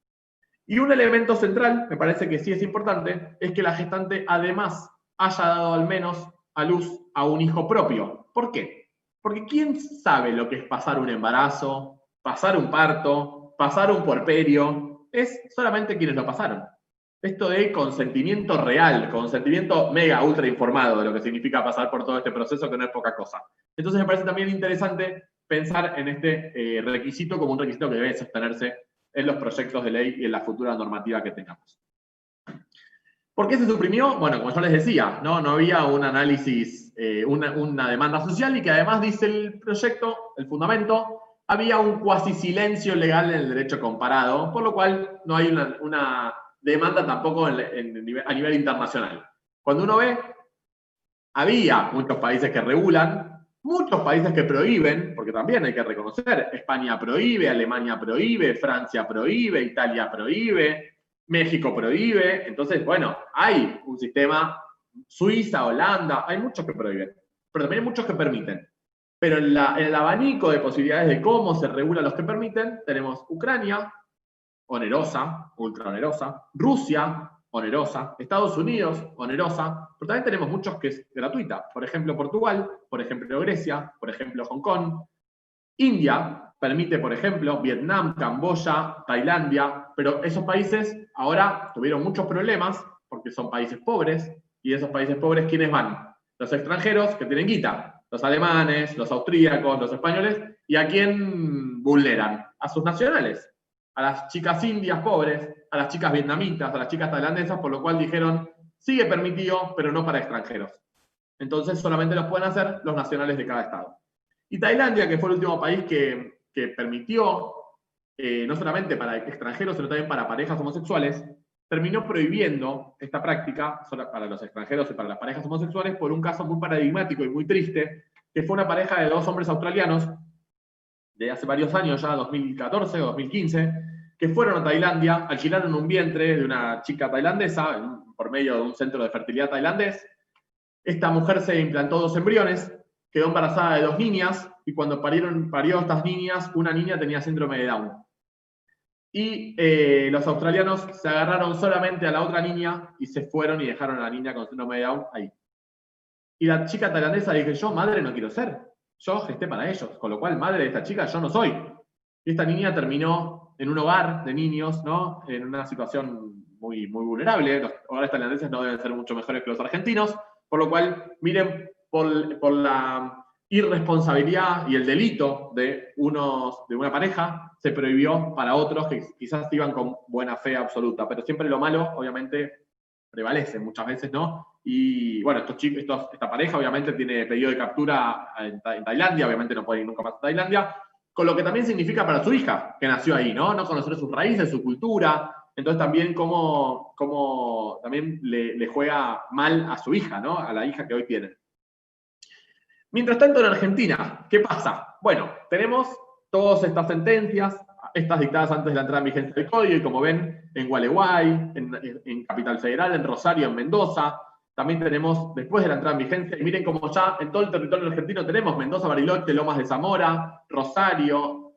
Y un elemento central, me parece que sí es importante, es que la gestante además haya dado al menos a luz a un hijo propio. ¿Por qué? Porque ¿quién sabe lo que es pasar un embarazo, pasar un parto, pasar un puerperio? Es solamente quienes lo pasaron. Esto de consentimiento real, consentimiento mega ultra informado de lo que significa pasar por todo este proceso, que no es poca cosa. Entonces me parece también interesante pensar en este requisito como un requisito que debe sostenerse en los proyectos de ley y en la futura normativa que tengamos. ¿Por qué se suprimió? Bueno, como yo les decía, no había un análisis, una demanda social, y que además dice el proyecto, el fundamento, había un cuasi silencio legal en el derecho comparado, por lo cual no hay una demanda tampoco a nivel internacional. Cuando uno ve, había muchos países que regulan, muchos países que prohíben, porque también hay que reconocer, España prohíbe, Alemania prohíbe, Francia prohíbe, Italia prohíbe, México prohíbe. Entonces, bueno, hay un sistema, Suiza, Holanda, hay muchos que prohíben, pero también hay muchos que permiten. Pero en el abanico de posibilidades de cómo se regulan los que permiten, tenemos Ucrania, onerosa, ultra onerosa, Rusia, onerosa, Estados Unidos, onerosa, pero también tenemos muchos que es gratuita. Por ejemplo, Portugal, por ejemplo, Grecia, por ejemplo, Hong Kong. India permite, por ejemplo, Vietnam, Camboya, Tailandia, pero esos países ahora tuvieron muchos problemas porque son países pobres, y de esos países pobres, ¿quiénes van? Los extranjeros que tienen guita. Los alemanes, los austríacos, los españoles. ¿Y a quién vulneran? A sus nacionales. A las chicas indias pobres, a las chicas vietnamitas, a las chicas tailandesas, por lo cual dijeron, sigue permitido, pero no para extranjeros. Entonces solamente los pueden hacer los nacionales de cada estado. Y Tailandia, que fue el último país que permitió, no solamente para extranjeros, sino también para parejas homosexuales, terminó prohibiendo esta práctica para los extranjeros y para las parejas homosexuales por un caso muy paradigmático y muy triste, que fue una pareja de 2 hombres australianos de hace varios años, ya 2014 o 2015, que fueron a Tailandia, alquilaron un vientre de una chica tailandesa por medio de un centro de fertilidad tailandés. Esta mujer se implantó 2 embriones, quedó embarazada de 2 niñas, y cuando parió estas niñas, una niña tenía síndrome de Down. Y los australianos se agarraron solamente a la otra niña y se fueron y dejaron a la niña con síndrome de Down ahí. Y la chica tailandesa dije, yo madre no quiero ser, yo gesté para ellos, con lo cual madre de esta chica yo no soy. Y esta niña terminó en un hogar de niños, ¿no? En una situación muy, muy vulnerable. Los hogares tailandeses no deben ser mucho mejores que los argentinos, por lo cual, miren, por la irresponsabilidad y el delito de una pareja, se prohibió para otros que quizás iban con buena fe absoluta, pero siempre lo malo, obviamente, prevalece muchas veces, ¿no? Y bueno, esta pareja obviamente tiene pedido de captura en Tailandia, obviamente no puede ir nunca más a Tailandia, con lo que también significa para su hija, que nació ahí, ¿no? No conocer sus raíces, su cultura, entonces también cómo también le juega mal a su hija, ¿no? A la hija que hoy tienen. Mientras tanto, en Argentina, ¿qué pasa? Bueno, tenemos todas estas sentencias, estas dictadas antes de la entrada en vigencia del código, y como ven, en Gualeguay, en Capital Federal, en Rosario, en Mendoza. También tenemos, después de la entrada en vigencia, y miren cómo ya en todo el territorio argentino tenemos Mendoza, Bariloche, Lomas de Zamora, Rosario,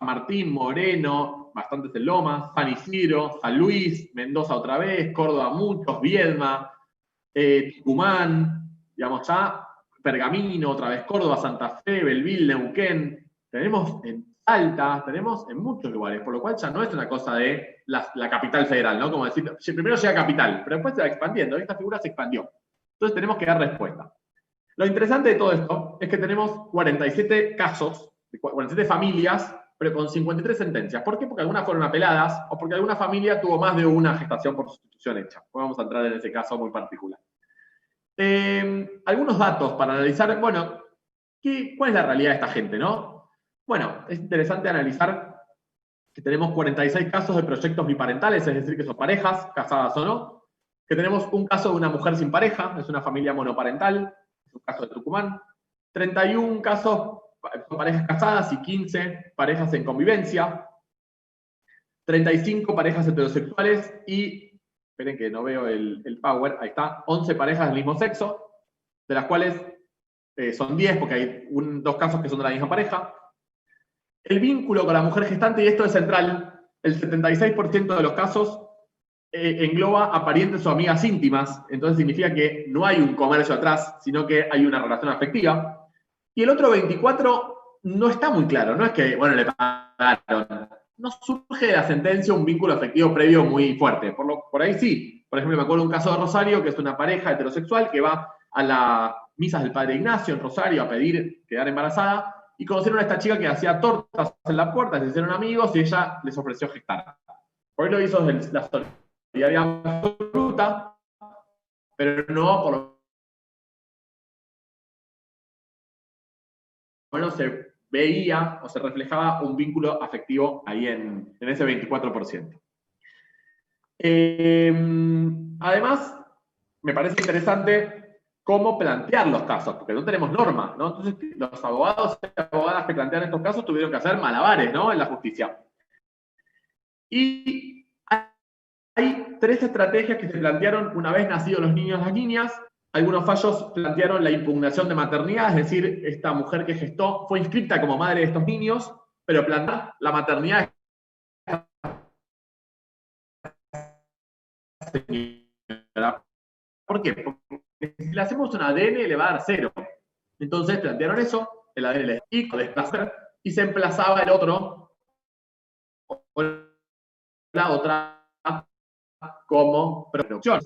Martín, Moreno, bastantes en Lomas, San Isidro, San Luis, Mendoza otra vez, Córdoba muchos, Viedma, Tucumán, digamos ya, Pergamino, otra vez Córdoba, Santa Fe, Belville, Neuquén, tenemos en Salta, tenemos en muchos lugares, por lo cual ya no es una cosa de la capital federal, ¿no? Como decir, primero llega capital, pero después se va expandiendo, esta figura se expandió. Entonces tenemos que dar respuesta. Lo interesante de todo esto es que tenemos 47 casos, 47 familias, pero con 53 sentencias. ¿Por qué? Porque algunas fueron apeladas o porque alguna familia tuvo más de una gestación por sustitución hecha. Vamos a entrar en ese caso muy particular. Algunos datos para analizar, bueno, ¿cuál es la realidad de esta gente, no? Bueno, es interesante analizar que tenemos 46 casos de proyectos biparentales, es decir, que son parejas, casadas o no, que tenemos un caso de una mujer sin pareja, es una familia monoparental, es un caso de Tucumán, 31 casos son parejas casadas y 15 parejas en convivencia, 35 parejas heterosexuales y, esperen que no veo el power, ahí está, 11 parejas del mismo sexo, de las cuales son 10 porque hay 2 casos que son de la misma pareja. El vínculo con la mujer gestante, y esto es central, el 76% de los casos engloba a parientes o amigas íntimas, entonces significa que no hay un comercio atrás, sino que hay una relación afectiva. Y el otro 24% no está muy claro, no es que, bueno, le pagaron. No surge de la sentencia un vínculo afectivo previo muy fuerte. Por ahí sí. Por ejemplo, me acuerdo de un caso de Rosario, que es una pareja heterosexual que va a las misas del Padre Ignacio en Rosario a pedir quedar embarazada, y conocieron a esta chica que hacía tortas en la puerta, se hicieron amigos y ella les ofreció gestar. Por ahí lo hizo desde la solidaridad absoluta, pero no por lo menos se veía o se reflejaba un vínculo afectivo ahí en ese 24%. Además, me parece interesante cómo plantear los casos, porque no tenemos normas, ¿no? Entonces, los abogados y abogadas que plantean estos casos tuvieron que hacer malabares, ¿no? En la justicia. Y hay 3 estrategias que se plantearon una vez nacidos los niños y las niñas. Algunos fallos plantearon la impugnación de maternidad, es decir, esta mujer que gestó fue inscrita como madre de estos niños, pero plantear la maternidad ¿Por qué? Porque si le hacemos un ADN le va a dar 0. Entonces plantearon eso, el ADN le iba a desplazar y se emplazaba el otro o la otra como producción.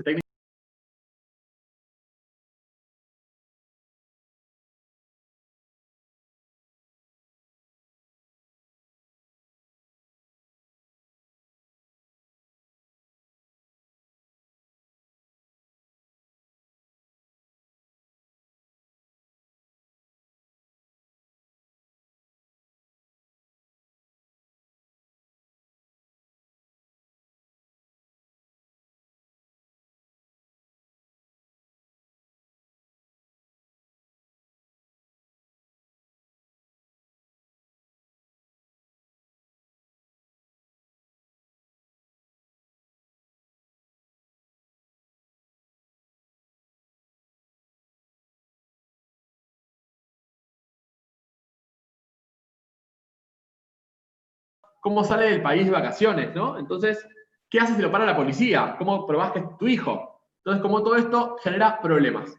cómo sale del país de vacaciones, ¿no? Entonces, ¿qué haces si lo para la policía? ¿Cómo probás que es tu hijo? Entonces, como todo esto genera problemas.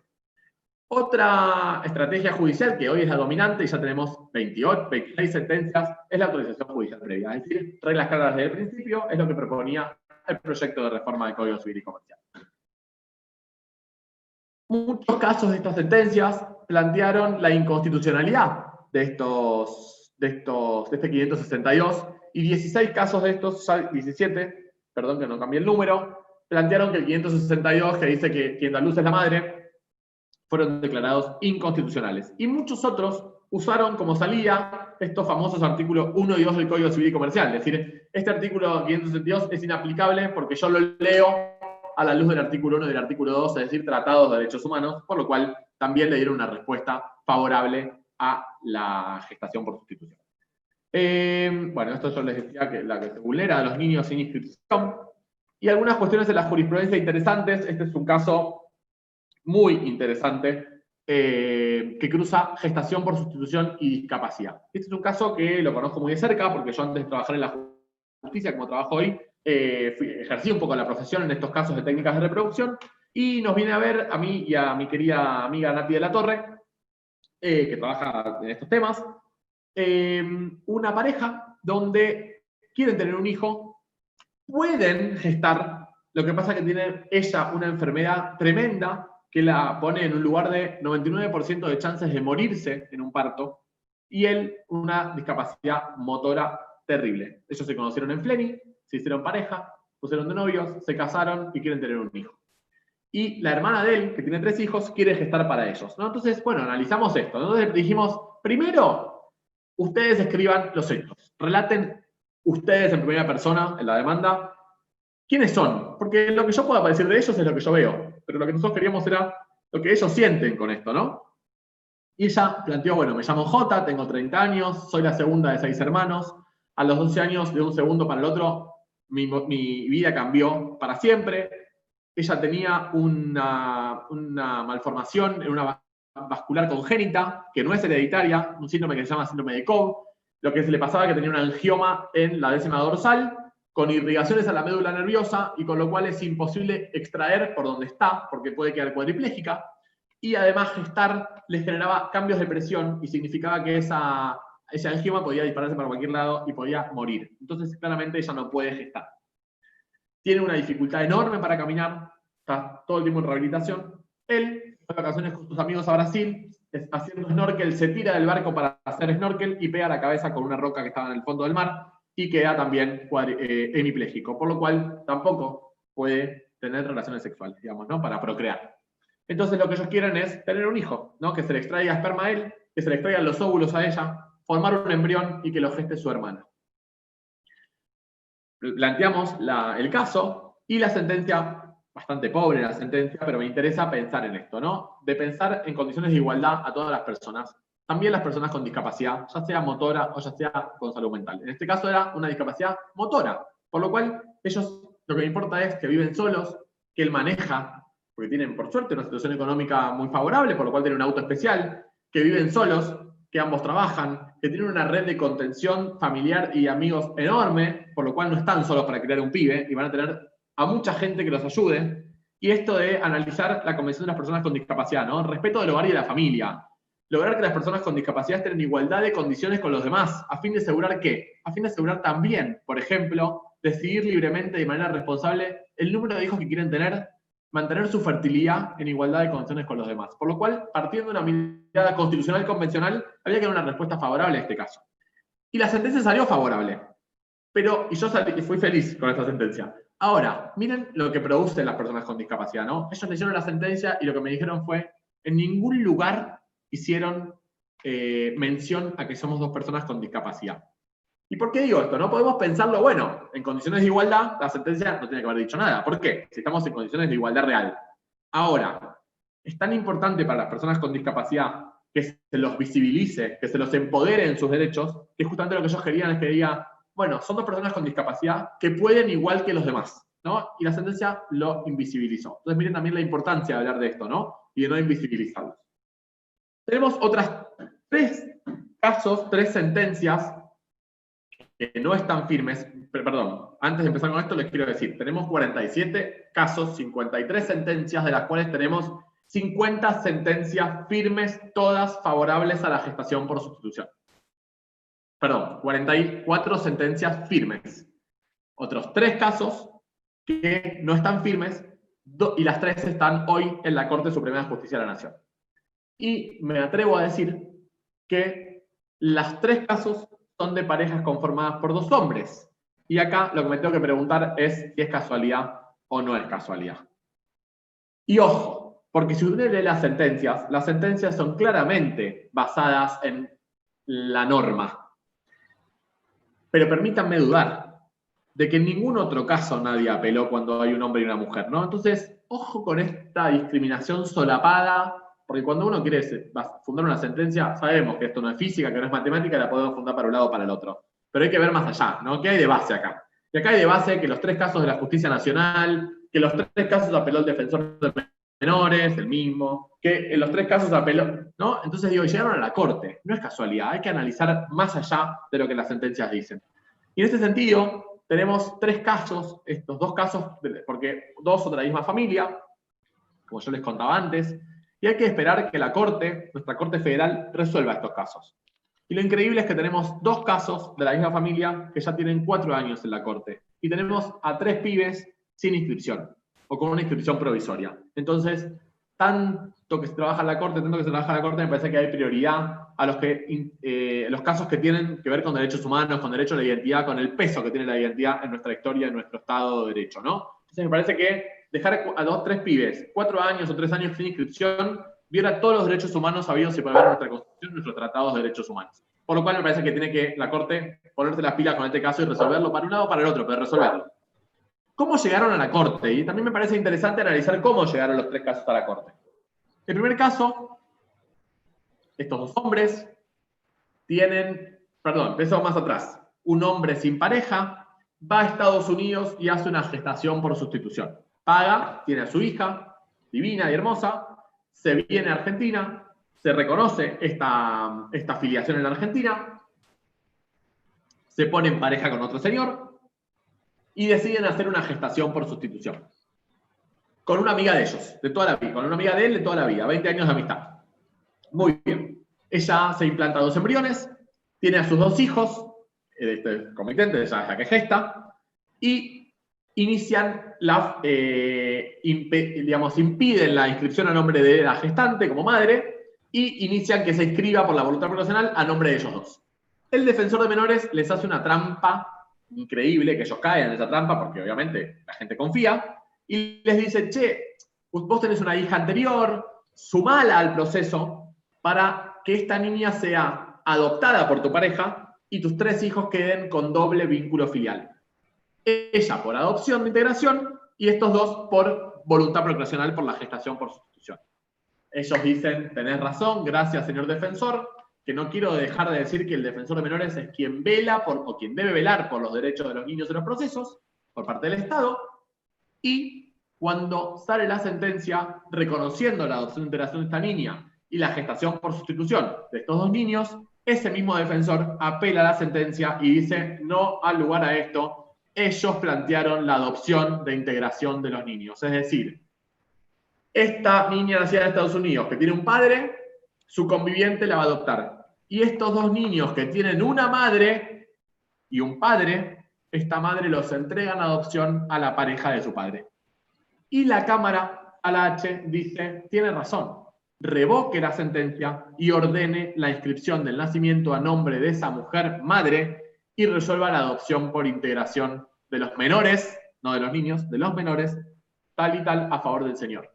Otra estrategia judicial, que hoy es la dominante, y ya tenemos 28, 26 sentencias, es la autorización judicial previa. Es decir, reglas claras desde el principio, es lo que proponía el proyecto de reforma del Código Civil y Comercial. Muchos casos de estas sentencias plantearon la inconstitucionalidad de este 562, y 16 casos de estos, 17, perdón que no cambié el número, plantearon que el 562, que dice que quien da luz es la madre, fueron declarados inconstitucionales. Y muchos otros usaron como salida estos famosos artículos 1 y 2 del Código Civil y Comercial. Es decir, este artículo 562 es inaplicable porque yo lo leo a la luz del artículo 1 y del artículo 2, es decir, tratados de derechos humanos, por lo cual también le dieron una respuesta favorable a la gestación por sustitución. Bueno, esto yo les decía que la que se vulnera a los niños sin inscripción. Y algunas cuestiones de la jurisprudencia interesantes. Este es un caso muy interesante que cruza gestación por sustitución y discapacidad. Este es un caso que lo conozco muy de cerca porque yo antes de trabajar en la justicia, como trabajo hoy, ejercí un poco la profesión en estos casos de técnicas de reproducción, y nos viene a ver a mí y a mi querida amiga Nati de la Torre, que trabaja en estos temas, una pareja donde quieren tener un hijo, pueden gestar, lo que pasa es que tiene ella una enfermedad tremenda que la pone en un lugar de 99% de chances de morirse en un parto, y él una discapacidad motora terrible. Ellos se conocieron en Fleni, se hicieron pareja, pusieron de novios, se casaron y quieren tener un hijo. Y la hermana de él, que tiene 3 hijos, quiere gestar para ellos, ¿no? Entonces, bueno, analizamos esto. Entonces dijimos, primero, ustedes escriban los hechos. Relaten ustedes en primera persona, en la demanda, quiénes son. Porque lo que yo pueda decir de ellos es lo que yo veo. Pero lo que nosotros queríamos era lo que ellos sienten con esto, ¿no? Y ella planteó, bueno, me llamo Jota, tengo 30 años, soy la segunda de 6 hermanos. A los 12 años, de un segundo para el otro, mi vida cambió para siempre. Ella tenía una malformación en una vascular congénita, que no es hereditaria, un síndrome que se llama síndrome de Cobb. Lo que se le pasaba es que tenía un angioma en la décima dorsal, con irrigaciones a la médula nerviosa, y con lo cual es imposible extraer por donde está, porque puede quedar cuadripléjica. Y además gestar les generaba cambios de presión, y significaba que ese angioma podía dispararse para cualquier lado y podía morir. Entonces, claramente, ella no puede gestar. Tiene una dificultad enorme para caminar, está todo el tiempo en rehabilitación. Él, en vacaciones con sus amigos a Brasil, haciendo snorkel, se tira del barco para hacer snorkel y pega la cabeza con una roca que estaba en el fondo del mar y queda también hemipléjico, por lo cual tampoco puede tener relaciones sexuales, digamos, ¿no? Para procrear. Entonces lo que ellos quieren es tener un hijo, ¿no? Que se le extraiga esperma a él, que se le extraigan los óvulos a ella, formar un embrión y que lo geste su hermana. Planteamos el caso y la sentencia, bastante pobre la sentencia, pero me interesa pensar en esto, ¿no? De pensar en condiciones de igualdad a todas las personas, también las personas con discapacidad, ya sea motora o ya sea con salud mental. En este caso era una discapacidad motora, por lo cual ellos lo que me importa es que viven solos, que él maneja, porque tienen por suerte una situación económica muy favorable, por lo cual tienen un auto especial, que viven solos, que ambos trabajan, que tienen una red de contención familiar y amigos enorme, por lo cual no están solos para crear un pibe y van a tener a mucha gente que los ayude. Y esto de analizar la convención de las personas con discapacidad, ¿no? Respeto del hogar y de la familia. Lograr que las personas con discapacidad estén en igualdad de condiciones con los demás. ¿A fin de asegurar qué? A fin de asegurar también, por ejemplo, decidir libremente de manera responsable el número de hijos que quieren tener, mantener su fertilidad en igualdad de condiciones con los demás. Por lo cual, partiendo de una mirada constitucional convencional, había que dar una respuesta favorable a este caso. Y la sentencia salió favorable. Y yo fui feliz con esta sentencia. Ahora, miren lo que producen las personas con discapacidad, ¿no? Ellos leyeron la sentencia y lo que me dijeron fue, en ningún lugar hicieron mención a que somos 2 personas con discapacidad. ¿Y por qué digo esto? No podemos pensarlo, bueno, en condiciones de igualdad, la sentencia no tiene que haber dicho nada. ¿Por qué? Si estamos en condiciones de igualdad real. Ahora, es tan importante para las personas con discapacidad que se los visibilice, que se los empodere en sus derechos, que justamente lo que ellos querían es que diga, bueno, son 2 personas con discapacidad que pueden igual que los demás, ¿no? Y la sentencia lo invisibilizó. Entonces miren también la importancia de hablar de esto, ¿no? Y de no invisibilizarlos. Tenemos otras 3 casos, 3 sentencias que no están firmes, perdón, antes de empezar con esto les quiero decir, tenemos 47 casos, 53 sentencias, de las cuales tenemos 50 sentencias firmes, todas favorables a la gestación por sustitución. Perdón, 44 sentencias firmes. Otros 3 casos que no están firmes, y las 3 están hoy en la Corte Suprema de Justicia de la Nación. Y me atrevo a decir que las 3 casos son de parejas conformadas por 2 hombres. Y acá lo que me tengo que preguntar es si es casualidad o no es casualidad. Y ojo, porque si uno lee las sentencias son claramente basadas en la norma. Pero permítanme dudar de que en ningún otro caso nadie apeló cuando hay un hombre y una mujer, ¿no? Entonces, ojo con esta discriminación solapada, porque cuando uno quiere fundar una sentencia, sabemos que esto no es física, que no es matemática, la podemos fundar para un lado o para el otro. Pero hay que ver más allá, ¿no? ¿Qué hay de base acá? Y acá hay de base que los 3 casos de la Justicia Nacional, que los 3 casos apeló el defensor de menores, el mismo, que en los 3 casos apeló, ¿no? Entonces digo, llegaron a la Corte, no es casualidad, hay que analizar más allá de lo que las sentencias dicen. Y en este sentido, tenemos 3 casos, estos 2 casos, porque 2 son de la misma familia, como yo les contaba antes, y hay que esperar que la Corte, nuestra Corte Federal, resuelva estos casos. Y lo increíble es que tenemos 2 casos de la misma familia que ya tienen 4 años en la Corte, y tenemos a 3 pibes sin inscripción, o con una inscripción provisoria. Entonces, tanto que se trabaja en la Corte, me parece que hay prioridad a los casos que tienen que ver con derechos humanos, con derecho a la identidad, con el peso que tiene la identidad en nuestra historia, en nuestro Estado de Derecho, ¿no? Entonces me parece que dejar a 2, 3 pibes, 4 años o 3 años sin inscripción, viola todos los derechos humanos habidos y por haber en nuestra Constitución, nuestros tratados de derechos humanos. Por lo cual me parece que tiene que la Corte ponerse las pilas con este caso y resolverlo para un lado o para el otro, pero resolverlo. ¿Cómo llegaron a la Corte? Y también me parece interesante analizar cómo llegaron los 3 casos a la Corte. El primer caso, estos 2 hombres empezamos más atrás. Un hombre sin pareja va a Estados Unidos y hace una gestación por sustitución. Paga, tiene a su hija, divina y hermosa, se viene a Argentina, se reconoce esta filiación en la Argentina, se pone en pareja con otro señor y deciden hacer una gestación por sustitución. Con una amiga de ellos, de toda la vida, con una amiga de él de toda la vida, 20 años de amistad. Muy bien. Ella se implanta 2 embriones, tiene a sus 2 hijos, comitente, ella es la que gesta, y inician impiden la inscripción a nombre de la gestante como madre, y inician que se inscriba por la voluntad proporcional a nombre de ellos 2. El defensor de menores les hace una trampa increíble, que ellos caen en esa trampa, porque obviamente la gente confía, y les dice, che, vos tenés una hija anterior, sumala al proceso para que esta niña sea adoptada por tu pareja y tus 3 hijos queden con doble vínculo filial. Ella por adopción de integración y estos 2 por voluntad procreacional por la gestación por sustitución. Ellos dicen, tenés razón, gracias señor defensor, que no quiero dejar de decir que el defensor de menores es quien vela o quien debe velar por los derechos de los niños en los procesos, por parte del Estado, y cuando sale la sentencia reconociendo la adopción de integración de esta niña y la gestación por sustitución de estos 2 niños, ese mismo defensor apela a la sentencia y dice, no al lugar a esto, ellos plantearon la adopción de integración de los niños. Es decir, esta niña nacida en Estados Unidos que tiene un padre, su conviviente la va a adoptar. Y estos 2 niños que tienen una madre y un padre, esta madre los entrega en adopción a la pareja de su padre. Y la Cámara, a la H, dice, tiene razón, revoque la sentencia y ordene la inscripción del nacimiento a nombre de esa mujer madre y resuelva la adopción por integración de los menores, no de los niños, de los menores, tal y tal a favor del señor.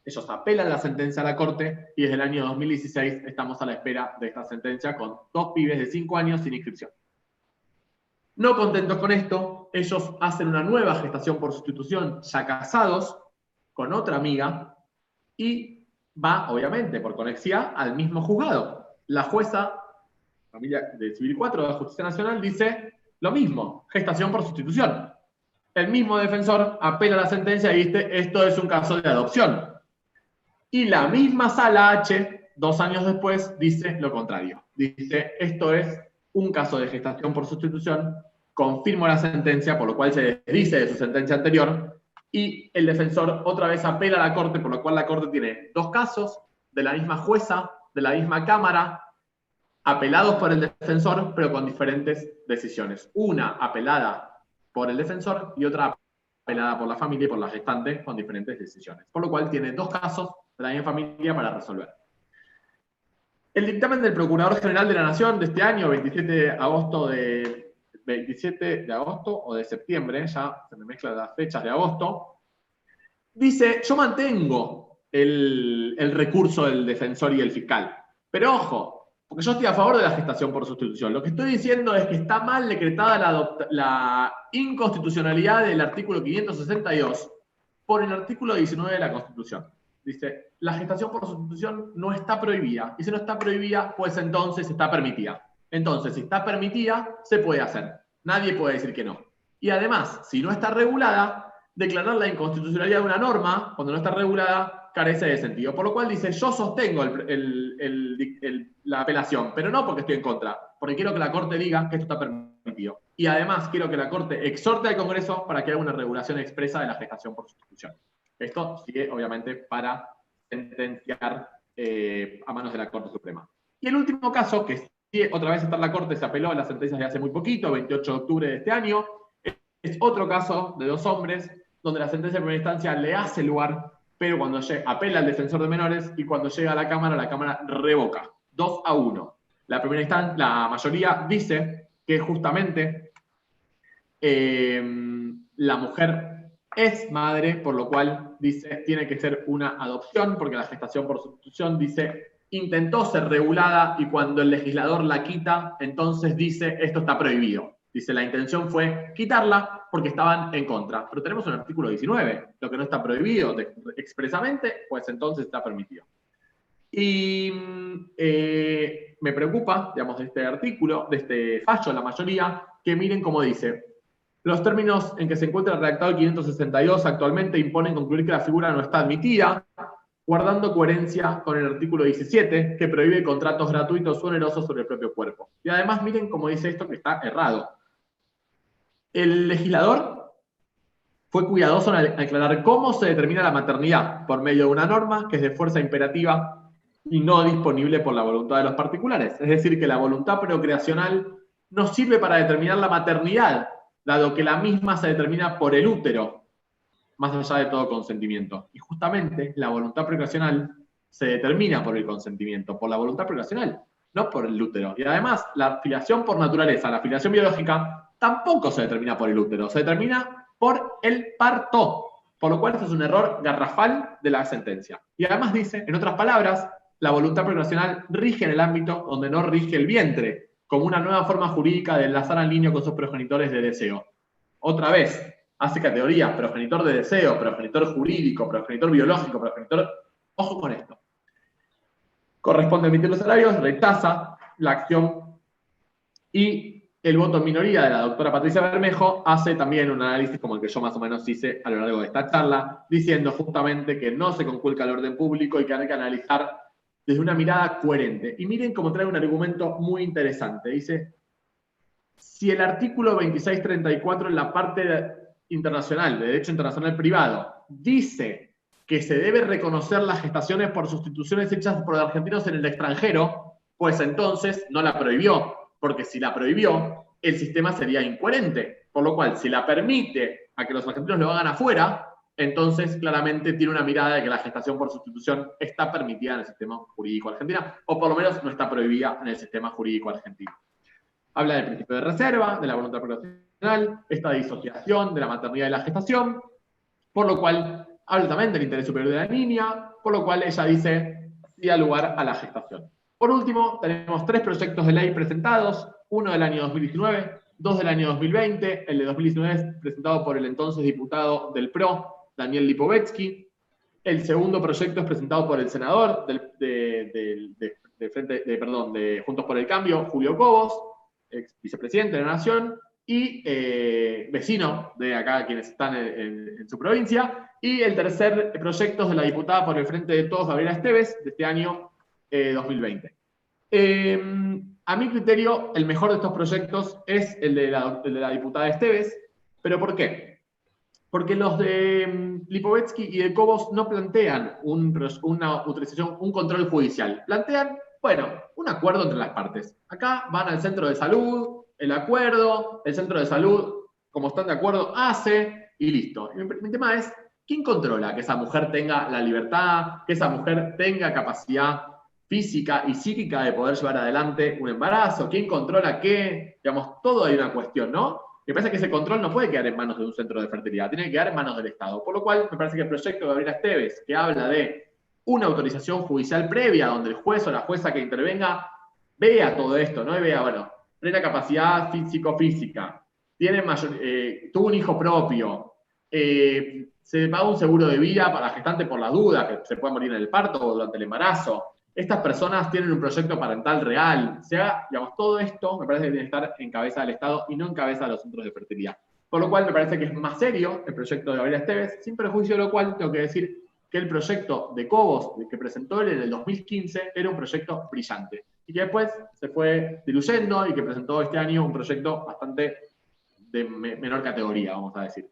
Ellos apelan la sentencia a la Corte y desde el año 2016 estamos a la espera de esta sentencia con 2 pibes de 5 años sin inscripción. No contentos con esto, ellos hacen una nueva gestación por sustitución, ya casados, con otra amiga, y va, obviamente, por conexidad, al mismo juzgado. La jueza, familia de Civil 4 de la Justicia Nacional, dice lo mismo, gestación por sustitución. El mismo defensor apela a la sentencia y dice, esto es un caso de adopción. Y la misma Sala H, 2 años después, dice lo contrario. Dice, esto es un caso de gestación por sustitución, confirmo la sentencia, por lo cual se desdice de su sentencia anterior, y el defensor otra vez apela a la Corte, por lo cual la Corte tiene dos casos de la misma jueza, de la misma Cámara, apelados por el defensor, pero con diferentes decisiones. Una apelada por el defensor y otra apelada por la familia y por la gestante con diferentes decisiones. Por lo cual tiene dos casos de la misma familia para resolver. El dictamen del Procurador General de la Nación de este año, 27 de agosto o de septiembre, ya se me mezclan las fechas de agosto, dice, yo mantengo el recurso del defensor y el fiscal, pero ojo, porque yo estoy a favor de la gestación por sustitución. Lo que estoy diciendo es que está mal decretada la inconstitucionalidad del artículo 562 por el artículo 19 de la Constitución. Dice, la gestación por sustitución no está prohibida. Y si no está prohibida, pues entonces está permitida. Entonces, si está permitida, se puede hacer. Nadie puede decir que no. Y además, si no está regulada, declarar la inconstitucionalidad de una norma, cuando no está regulada, carece de sentido. Por lo cual dice, yo sostengo la apelación, pero no porque estoy en contra, porque quiero que la Corte diga que esto está permitido. Y además quiero que la Corte exhorte al Congreso para que haga una regulación expresa de la gestación por sustitución. Esto sigue, obviamente, para sentenciar a manos de la Corte Suprema. Y el último caso, que sigue, otra vez está en la Corte, se apeló a las sentencias de hace muy poquito, 28 de octubre de este año, es otro caso de dos hombres, donde la sentencia de primera instancia le hace lugar, pero cuando apela al defensor de menores y cuando llega a la Cámara revoca. 2-1. La mayoría dice que justamente la mujer es madre, por lo cual dice tiene que ser una adopción, porque la gestación por sustitución dice intentó ser regulada y cuando el legislador la quita, entonces dice esto está prohibido. Dice la intención fue quitarla porque estaban en contra. Pero tenemos un artículo 19, lo que no está prohibido expresamente, pues entonces está permitido. Y me preocupa, digamos, de este artículo, de este fallo, la mayoría, que miren cómo dice. Los términos en que se encuentra el redactado el 562 actualmente imponen concluir que la figura no está admitida, guardando coherencia con el artículo 17, que prohíbe contratos gratuitos o onerosos sobre el propio cuerpo. Y además miren cómo dice esto que está errado. El legislador fue cuidadoso en aclarar cómo se determina la maternidad por medio de una norma que es de fuerza imperativa y no disponible por la voluntad de los particulares. Es decir, que la voluntad procreacional no sirve para determinar la maternidad, dado que la misma se determina por el útero, más allá de todo consentimiento. Y justamente la voluntad procreacional se determina por el consentimiento, por la voluntad procreacional, no por el útero. Y además, la filiación por naturaleza, la filiación biológica, tampoco se determina por el útero, se determina por el parto. Por lo cual, esto es un error garrafal de la sentencia. Y además dice, en otras palabras, la voluntad procreacional rige en el ámbito donde no rige el vientre, como una nueva forma jurídica de enlazar al niño con sus progenitores de deseo. Otra vez, hace categorías, progenitor de deseo, progenitor jurídico, progenitor biológico, progenitor... Ojo con esto. Corresponde emitir los salarios, rechaza la acción y el voto en minoría de la doctora Patricia Bermejo hace también un análisis como el que yo más o menos hice a lo largo de esta charla, diciendo justamente que no se conculca el orden público y que hay que analizar desde una mirada coherente. Y miren cómo trae un argumento muy interesante. Dice, si el artículo 2634 en la parte internacional, de derecho internacional privado, dice que se debe reconocer las gestaciones por sustituciones hechas por argentinos en el extranjero, pues entonces no la prohibió, porque si la prohibió, el sistema sería incoherente. Por lo cual, si la permite a que los argentinos lo hagan afuera, entonces claramente tiene una mirada de que la gestación por sustitución está permitida en el sistema jurídico argentino, o por lo menos no está prohibida en el sistema jurídico argentino. Habla del principio de reserva, de la voluntad procreacional, esta disociación de la maternidad y la gestación, por lo cual habla también del interés superior de la niña, por lo cual ella dice sí da lugar a la gestación. Por último, tenemos 3 proyectos de ley presentados, uno del año 2019, 2 del año 2020, el de 2019 es presentado por el entonces diputado del PRO, Daniel Lipovetsky. El segundo proyecto es presentado por el senador de Juntos por el Cambio, Julio Cobos, ex vicepresidente de la Nación, y vecino de acá, quienes están en su provincia. Y el tercer proyecto es de la diputada por el Frente de Todos, Gabriela Esteves, de este año 2020. a mi criterio, el mejor de estos proyectos es el de la diputada Esteves. ¿Pero por qué? Porque los de Lipovetsky y de Cobos no plantean una utilización, un control judicial. Plantean, bueno, un acuerdo entre las partes. Acá van al centro de salud, el acuerdo, el centro de salud, como están de acuerdo, hace y listo. Mi tema es, ¿quién controla que esa mujer tenga la libertad, que esa mujer tenga capacidad física y psíquica de poder llevar adelante un embarazo? ¿Quién controla qué? Digamos, todo hay una cuestión, ¿no? Me parece que ese control no puede quedar en manos de un centro de fertilidad, tiene que quedar en manos del Estado. Por lo cual, me parece que el proyecto de Gabriela Esteves, que habla de una autorización judicial previa, donde el juez o la jueza que intervenga vea todo esto, ¿no? Y vea, bueno, plena capacidad físico-física, tuvo un hijo propio, se paga un seguro de vida para la gestante por las dudas, que se pueda morir en el parto o durante el embarazo. Estas personas tienen un proyecto parental real. O sea, digamos, todo esto me parece que tiene que estar en cabeza del Estado y no en cabeza de los centros de fertilidad. Por lo cual me parece que es más serio el proyecto de Gabriela Esteves, sin perjuicio de lo cual tengo que decir que el proyecto de Cobos, que presentó él en el 2015, era un proyecto brillante. Y que después se fue diluyendo y que presentó este año un proyecto bastante de menor categoría, vamos a decir.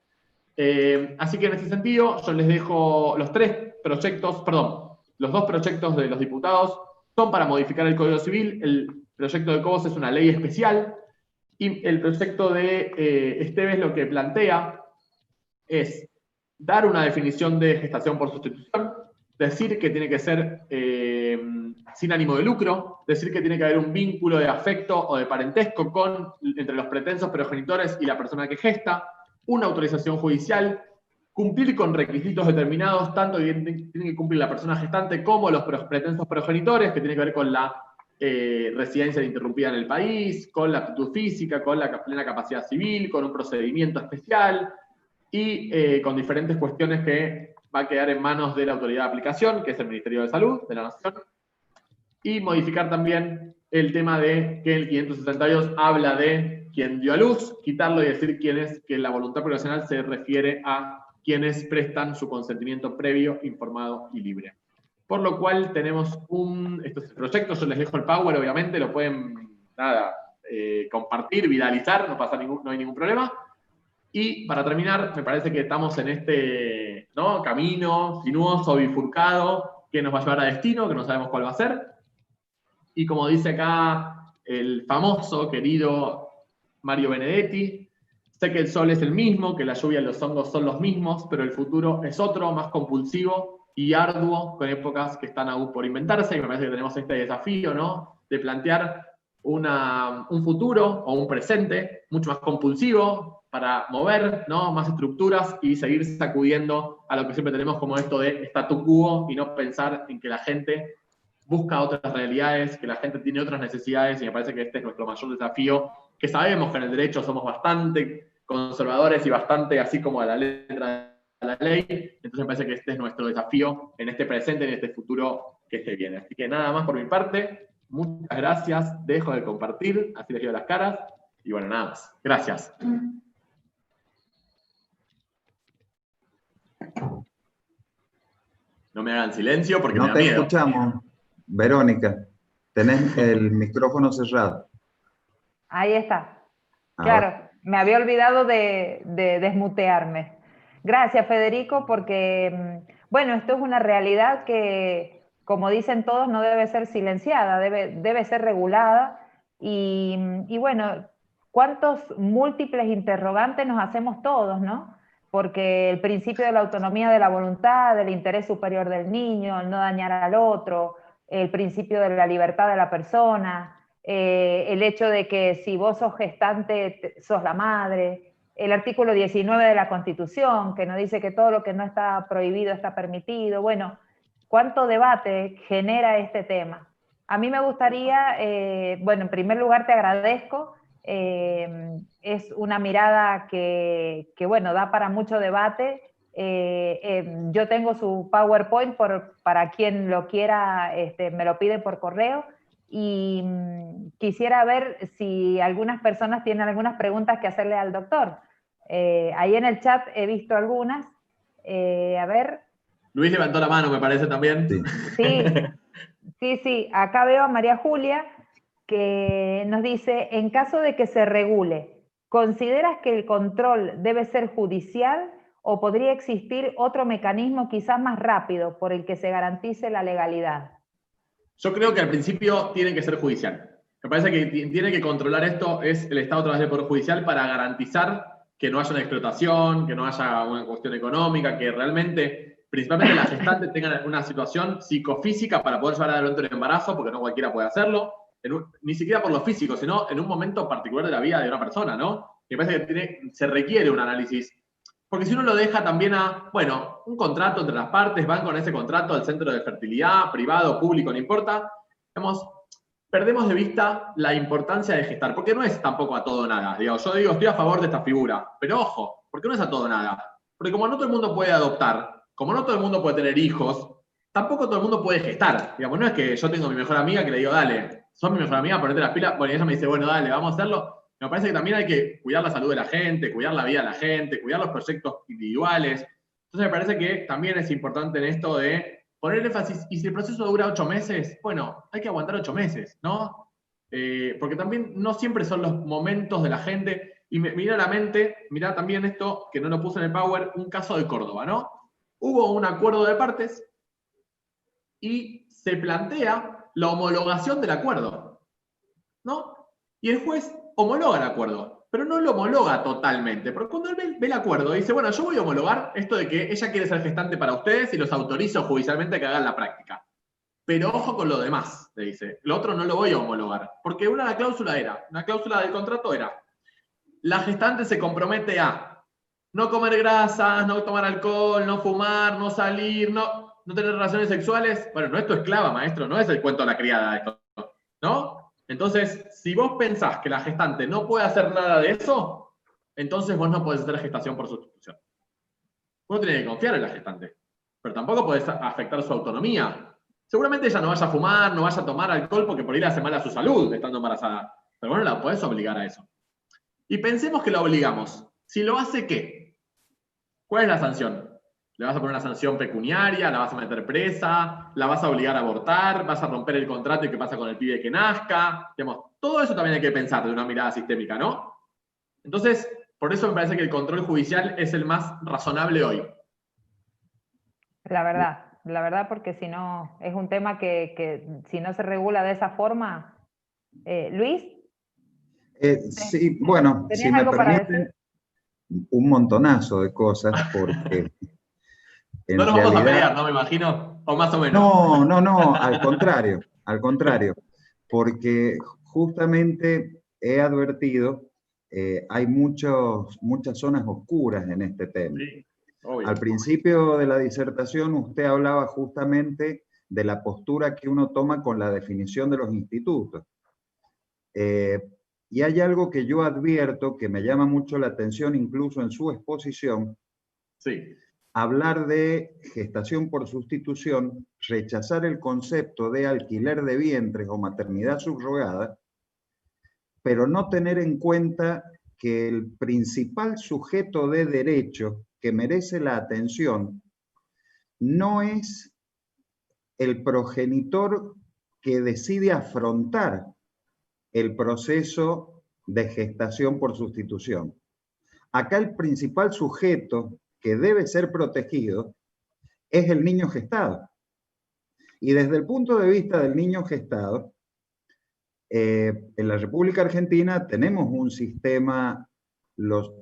Así que en ese sentido, yo les dejo los los dos proyectos de los diputados son para modificar el Código Civil. El proyecto de Cobos es una ley especial y el proyecto de Esteves lo que plantea es dar una definición de gestación por sustitución, decir que tiene que ser sin ánimo de lucro, decir que tiene que haber un vínculo de afecto o de parentesco entre los pretensos progenitores y la persona que gesta, una autorización judicial, cumplir con requisitos determinados, tanto tiene que cumplir la persona gestante como los pretensos progenitores, que tiene que ver con la residencia interrumpida en el país, con la aptitud física, con la plena capacidad civil, con un procedimiento especial y con diferentes cuestiones que va a quedar en manos de la autoridad de aplicación, que es el Ministerio de Salud de la Nación, y modificar también el tema de que el 562 habla de quien dio a luz, quitarlo y decir que la voluntad poblacional se refiere a quienes prestan su consentimiento previo, informado y libre. Por lo cual tenemos estos proyectos, yo les dejo el power, obviamente, lo pueden compartir, viralizar, no hay ningún problema. Y para terminar, me parece que estamos en este camino sinuoso, bifurcado, que nos va a llevar a destino, que no sabemos cuál va a ser. Y como dice acá el famoso, querido Mario Benedetti, sé que el sol es el mismo, que la lluvia y los hongos son los mismos, pero el futuro es otro, más compulsivo y arduo, con épocas que están aún por inventarse, y me parece que tenemos este desafío, ¿no?, de plantear un futuro o un presente mucho más compulsivo para mover, ¿no?, más estructuras y seguir sacudiendo a lo que siempre tenemos como esto de statu quo y no pensar en que la gente busca otras realidades, que la gente tiene otras necesidades, y me parece que este es nuestro mayor desafío, que sabemos que en el derecho somos bastante conservadores y bastante así como a la letra de la ley, entonces me parece que este es nuestro desafío en este presente y en este futuro que se viene. Así que nada más por mi parte, muchas gracias, dejo de compartir, así les veo las caras, y bueno, nada más. Gracias. No me hagan silencio porque me da miedo. No te escuchamos, Verónica. Tenés el micrófono cerrado. Ahí está. Ahora. Claro, me había olvidado de desmutearme. Gracias, Federico, porque, bueno, esto es una realidad que, como dicen todos, no debe ser silenciada, debe ser regulada. Y bueno, ¿cuántos múltiples interrogantes nos hacemos todos, no? Porque el principio de la autonomía de la voluntad, del interés superior del niño, el no dañar al otro, el principio de la libertad de la persona, el hecho de que si vos sos gestante, sos la madre, el artículo 19 de la Constitución, que nos dice que todo lo que no está prohibido está permitido. Bueno, ¿cuánto debate genera este tema? A mí me gustaría, bueno, en primer lugar te agradezco, es una mirada que, bueno, da para mucho debate. Yo tengo su PowerPoint para quien lo quiera, me lo pide por correo, y quisiera ver si algunas personas tienen algunas preguntas que hacerle al doctor. Ahí en el chat he visto algunas. A ver. Luis levantó la mano, me parece también. Sí, sí, acá veo a María Julia, que nos dice, en caso de que se regule, ¿consideras que el control debe ser judicial o podría existir otro mecanismo quizás más rápido por el que se garantice la legalidad? Yo creo que al principio tiene que ser judicial. Me parece que tiene que controlar esto es el Estado a través del Poder Judicial para garantizar que no haya una explotación, que no haya una cuestión económica, que realmente, principalmente las gestantes tengan una situación psicofísica para poder llevar adelante un embarazo, porque no cualquiera puede hacerlo, ni siquiera por lo físico, sino en un momento particular de la vida de una persona, ¿no? Me parece que se requiere un análisis. Porque si uno lo deja también a, bueno, un contrato entre las partes, van con ese contrato al centro de fertilidad, privado, público, no importa, digamos, perdemos de vista la importancia de gestar, porque no es tampoco a todo o nada. Yo digo, estoy a favor de esta figura, pero ojo, porque no es a todo o nada. Porque como no todo el mundo puede adoptar, como no todo el mundo puede tener hijos, tampoco todo el mundo puede gestar. Digamos, no es que yo tengo a mi mejor amiga que le digo, dale, sos mi mejor amiga, ponete las pilas, bueno, y ella me dice, bueno, dale, vamos a hacerlo. Me parece que también hay que cuidar la salud de la gente, cuidar la vida de la gente, cuidar los proyectos individuales. Entonces me parece que también es importante en esto de poner énfasis, y si el proceso dura 8 meses, bueno, hay que aguantar 8 meses, ¿no? Porque también no siempre son los momentos de la gente. Y mira la mente, mira también esto, que no lo puse en el Power, un caso de Córdoba, ¿no? Hubo un acuerdo de partes y se plantea la homologación del acuerdo, ¿no? Y el juez homologa el acuerdo, pero no lo homologa totalmente, porque cuando él ve el acuerdo, dice, bueno, yo voy a homologar esto de que ella quiere ser gestante para ustedes y los autorizo judicialmente a que hagan la práctica. Pero ojo con lo demás, le dice, lo otro no lo voy a homologar, porque una cláusula del contrato era, la gestante se compromete a no comer grasas, no tomar alcohol, no fumar, no salir, no tener relaciones sexuales. Bueno, no es tu esclava, maestro, no es el cuento de la criada esto, ¿no? Entonces, si vos pensás que la gestante no puede hacer nada de eso, entonces vos no podés hacer gestación por sustitución. Vos tenés que confiar en la gestante, pero tampoco podés afectar su autonomía. Seguramente ella no vaya a fumar, no vaya a tomar alcohol porque por ahí le hace mal a su salud estando embarazada, pero vos no la podés obligar a eso. Y pensemos que la obligamos. Si lo hace, ¿qué? ¿Cuál es la sanción? ¿Le vas a poner una sanción pecuniaria? ¿La vas a meter presa? ¿La vas a obligar a abortar? ¿Vas a romper el contrato y qué pasa con el pibe que nazca? Digamos, todo eso también hay que pensar de una mirada sistémica, ¿no? Entonces, por eso me parece que el control judicial es el más razonable hoy. La verdad, porque si no, es un tema que si no se regula de esa forma. Luis. Sí, bueno, si me permiten, un montonazo de cosas, porque no nos vamos a pelear, ¿no? Me imagino, o más o menos. No, al contrario, porque justamente he advertido, hay muchas zonas oscuras en este tema. Sí, obvio. Al principio de la disertación usted hablaba justamente de la postura que uno toma con la definición de los institutos. Y hay algo que yo advierto que me llama mucho la atención, incluso en su exposición. Sí. Hablar de gestación por sustitución, rechazar el concepto de alquiler de vientres o maternidad subrogada, pero no tener en cuenta que el principal sujeto de derecho que merece la atención no es el progenitor que decide afrontar el proceso de gestación por sustitución. Acá el principal sujeto que debe ser protegido es el niño gestado. Y desde el punto de vista del niño gestado, en la República Argentina tenemos un sistema,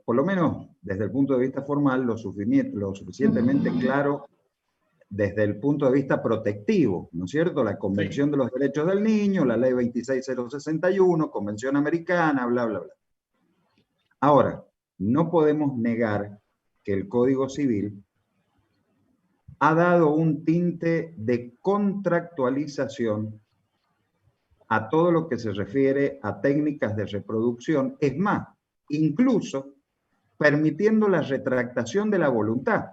por lo menos desde el punto de vista formal, lo suficientemente claro desde el punto de vista protectivo, ¿no es cierto? La Convención de los Derechos del Niño, la Ley 26061, Convención Americana, bla, bla, bla. Ahora, no podemos negar que el Código Civil ha dado un tinte de contractualización a todo lo que se refiere a técnicas de reproducción. Es más, incluso permitiendo la retractación de la voluntad.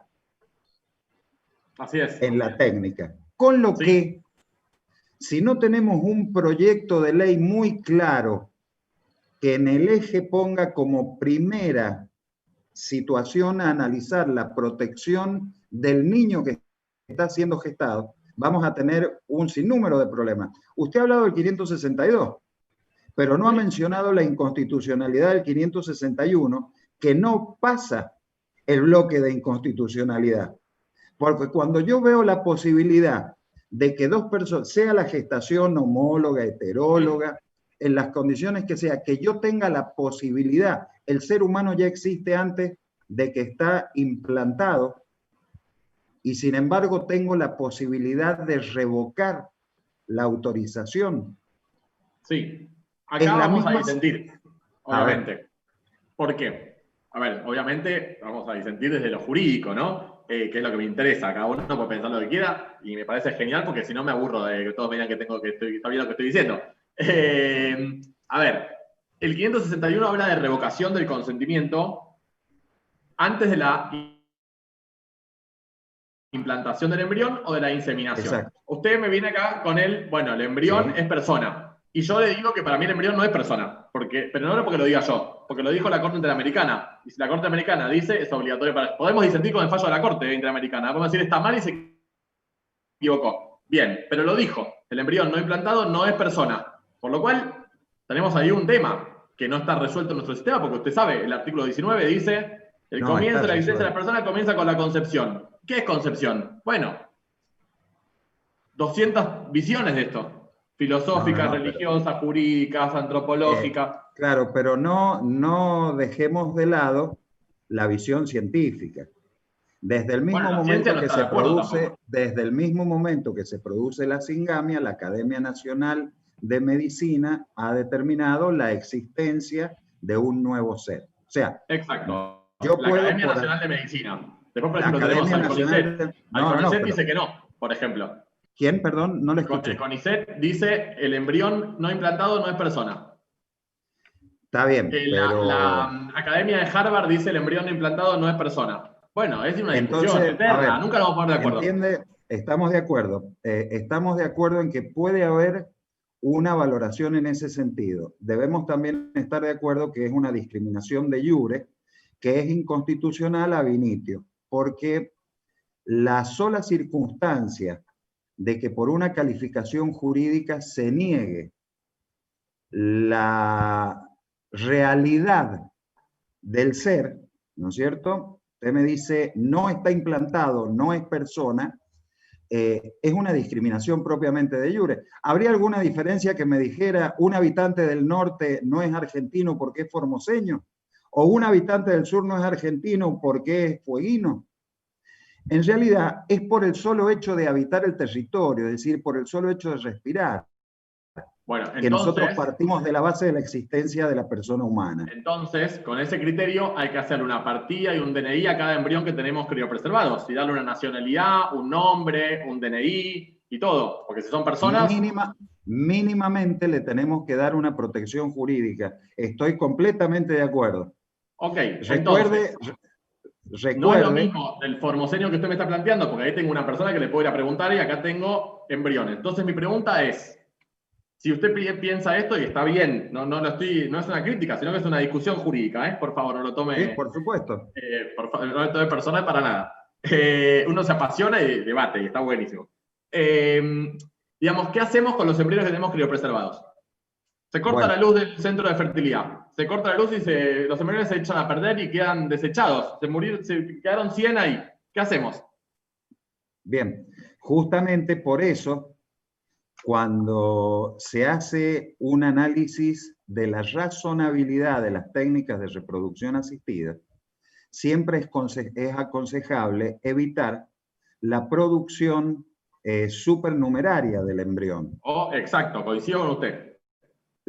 Así es. En la técnica. Con lo que, si no tenemos un proyecto de ley muy claro que en el eje ponga como primera situación a analizar la protección del niño que está siendo gestado, vamos a tener un sinnúmero de problemas. Usted ha hablado del 562. pero no ha mencionado la inconstitucionalidad del 561, que no pasa el bloque de inconstitucionalidad. Porque cuando yo veo la posibilidad de que dos personas, sea la gestación homóloga, heteróloga, en las condiciones que sea, que yo tenga la posibilidad, el ser humano ya existe antes de que está implantado, y sin embargo tengo la posibilidad de revocar la autorización. Sí, acá vamos a disentir, obviamente. ¿Por qué? A ver, obviamente vamos a disentir desde lo jurídico, ¿no? Que es lo que me interesa. Cada uno puede pensar lo que quiera y me parece genial porque si no me aburro de que todos me digan que está bien lo que estoy diciendo. A ver, el 561 habla de revocación del consentimiento antes de la implantación del embrión o de la inseminación. Exacto. Usted me viene acá con el embrión es persona. Y yo le digo que para mí el embrión no es persona, pero no es porque lo diga yo, porque lo dijo la Corte Interamericana. Y si la Corte Interamericana dice, es obligatorio para... Podemos disentir con el fallo de la Corte Interamericana. Podemos decir, está mal y se equivocó. Bien, pero lo dijo. El embrión no implantado no es persona. Por lo cual, tenemos ahí un tema que no está resuelto en nuestro sistema, porque usted sabe, el artículo 19 dice, el comienzo de la existencia de la persona comienza con la concepción. ¿Qué es concepción? Bueno, 200 visiones de esto. Filosóficas, religiosas, jurídicas, antropológicas. Claro, pero no dejemos de lado la visión científica. Desde el mismo momento que se produce, desde el mismo momento que se produce la singamia, la Academia Nacional de Medicina ha determinado la existencia de un nuevo ser. O sea, exacto. Yo la puedo Academia Nacional de Medicina. Después, por ejemplo, tenemos al CONICET. Al CONICET dice que no, por ejemplo. ¿Quién? Perdón, no le escuché. El CONICET dice el embrión no implantado no es persona. Está bien, pero... La Academia de Harvard dice el embrión no implantado no es persona. Bueno, es una discusión eterna, nunca nos vamos a poner de acuerdo. ¿Entiende? Estamos de acuerdo. Estamos de acuerdo en que puede haber una valoración en ese sentido. Debemos también estar de acuerdo que es una discriminación de iure, que es inconstitucional ab initio, porque la sola circunstancia de que por una calificación jurídica se niegue la realidad del ser, ¿no es cierto? Usted me dice, no está implantado, no es persona, es una discriminación propiamente de iure. ¿Habría alguna diferencia que me dijera un habitante del norte no es argentino porque es formoseño? ¿O un habitante del sur no es argentino porque es fueguino? En realidad es por el solo hecho de habitar el territorio, es decir, por el solo hecho de respirar. Bueno, entonces, que nosotros partimos de la base de la existencia de la persona humana. Entonces, con ese criterio hay que hacer una partida y un DNI a cada embrión que tenemos criopreservados y darle una nacionalidad, un nombre, un DNI y todo, porque si son personas... Mínimamente le tenemos que dar una protección jurídica. Estoy completamente de acuerdo. Ok, recuerde, no es lo mismo del formoseño que usted me está planteando, porque ahí tengo una persona que le puedo ir a preguntar y acá tengo embriones. Entonces mi pregunta es, si usted piensa esto y está bien, no es una crítica, sino que es una discusión jurídica, por favor, no lo tome... Sí, por supuesto. No lo tome personal para nada. Uno se apasiona y debate, y está buenísimo. Digamos, ¿qué hacemos con los embriones que tenemos criopreservados? Se corta la luz del centro de fertilidad. Se corta la luz y los embriones se echan a perder y quedan desechados. Se quedaron 100 ahí. ¿Qué hacemos? Bien, justamente por eso, cuando se hace un análisis de la razonabilidad de las técnicas de reproducción asistida, siempre es aconsejable evitar la producción supernumeraria del embrión. Exacto, coincido con usted.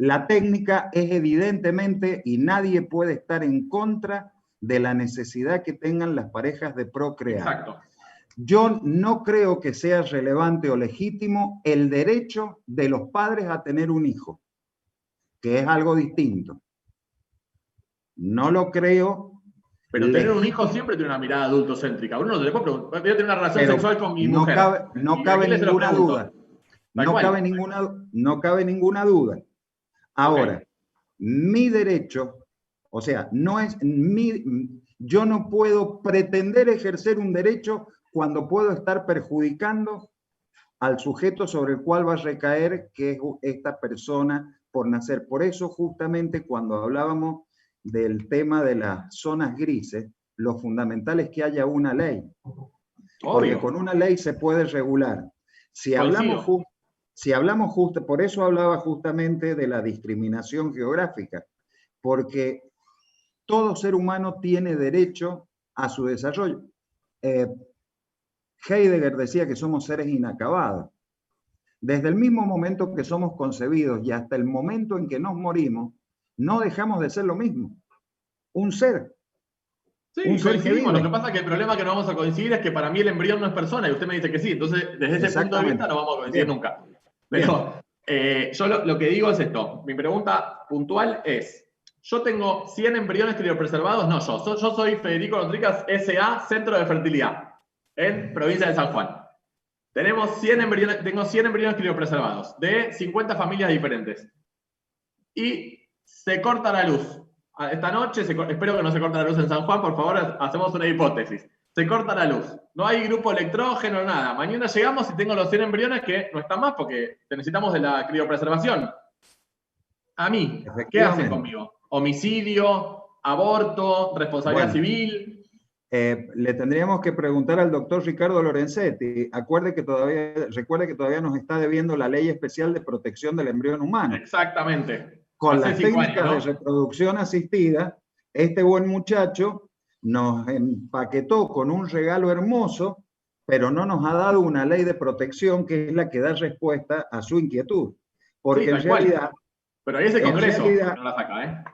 La técnica es evidentemente, y nadie puede estar en contra de la necesidad que tengan las parejas de procrear. Exacto. Yo no creo que sea relevante o legítimo el derecho de los padres a tener un hijo, que es algo distinto. No lo creo. Pero tener un hijo siempre tiene una mirada adultocéntrica. Uno no le puede preguntar, voy a tener una relación sexual con mi mujer. No cabe ninguna duda. No cabe ninguna duda. Ahora, mi derecho, o sea, yo no puedo pretender ejercer un derecho cuando puedo estar perjudicando al sujeto sobre el cual va a recaer, que es esta persona por nacer. Por eso justamente cuando hablábamos del tema de las zonas grises, lo fundamental es que haya una ley. Porque Obvio. con una ley se puede regular. Si hablamos, por eso hablaba justamente de la discriminación geográfica, porque todo ser humano tiene derecho a su desarrollo. Heidegger decía que somos seres inacabados. Desde el mismo momento que somos concebidos y hasta el momento en que nos morimos, no dejamos de ser lo mismo. Un ser. Sí, coincidimos. Lo que pasa es que el problema que no vamos a coincidir es que para mí el embrión no es persona y usted me dice que sí. Entonces, desde ese punto de vista no vamos a coincidir nunca. Pero yo lo que digo es esto. Mi pregunta puntual es, yo tengo 100 embriones criopreservados, no yo soy Federico Notricas S.A., Centro de Fertilidad, en provincia de San Juan. Tengo 100 embriones criopreservados de 50 familias diferentes. Y se corta la luz. Esta noche, espero que no se corte la luz en San Juan, por favor, hacemos una hipótesis. Se corta la luz. No hay grupo electrógeno, nada. Mañana llegamos y tengo los 100 embriones que no están más porque necesitamos de la criopreservación. A mí, ¿qué hacen conmigo? Homicidio, aborto, responsabilidad civil. Le tendríamos que preguntar al doctor Ricardo Lorenzetti. Recuerde que todavía nos está debiendo la Ley Especial de Protección del Embrión Humano. Exactamente. Con las técnicas de reproducción asistida, este buen muchacho nos empaquetó con un regalo hermoso, pero no nos ha dado una ley de protección que es la que da respuesta a su inquietud. Porque en realidad... Pero ahí es el Congreso que no la saca, ¿eh?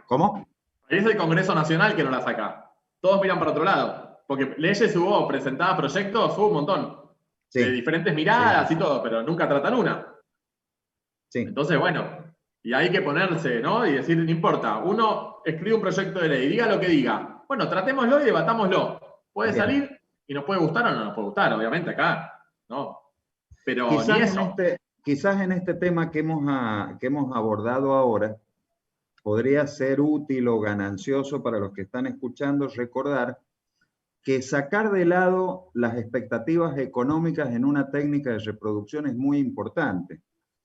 ¿Cómo? Ahí es el Congreso Nacional que no la saca. Todos miran para otro lado. Porque leyes hubo, presentadas proyectos, hubo un montón. Sí. De diferentes miradas y todo, pero nunca tratan una. Sí. Entonces, bueno, y hay que ponerse, ¿no? Y decir, no importa, uno escribe un proyecto de ley, diga lo que diga. Bueno, tratémoslo y debatámoslo. Puede salir y nos puede gustar o no nos puede gustar, obviamente, acá, ¿no? Pero quizás ni eso. Quizás en este tema que hemos abordado ahora, podría ser útil o ganancioso para los que están escuchando recordar que sacar de lado las expectativas económicas en una técnica de reproducción es muy importante.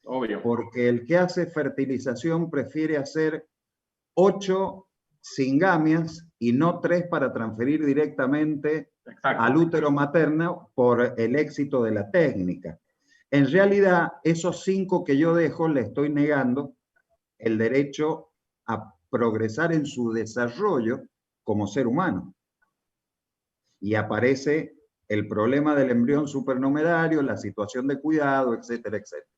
Obvio. Porque el que hace fertilización prefiere hacer 8 singamias y no 3 para transferir directamente al útero materno por el éxito de la técnica. En realidad, esos 5 que yo dejo, le estoy negando el derecho a progresar en su desarrollo como ser humano. Y aparece el problema del embrión supernumedario, la situación de cuidado, etcétera, etcétera.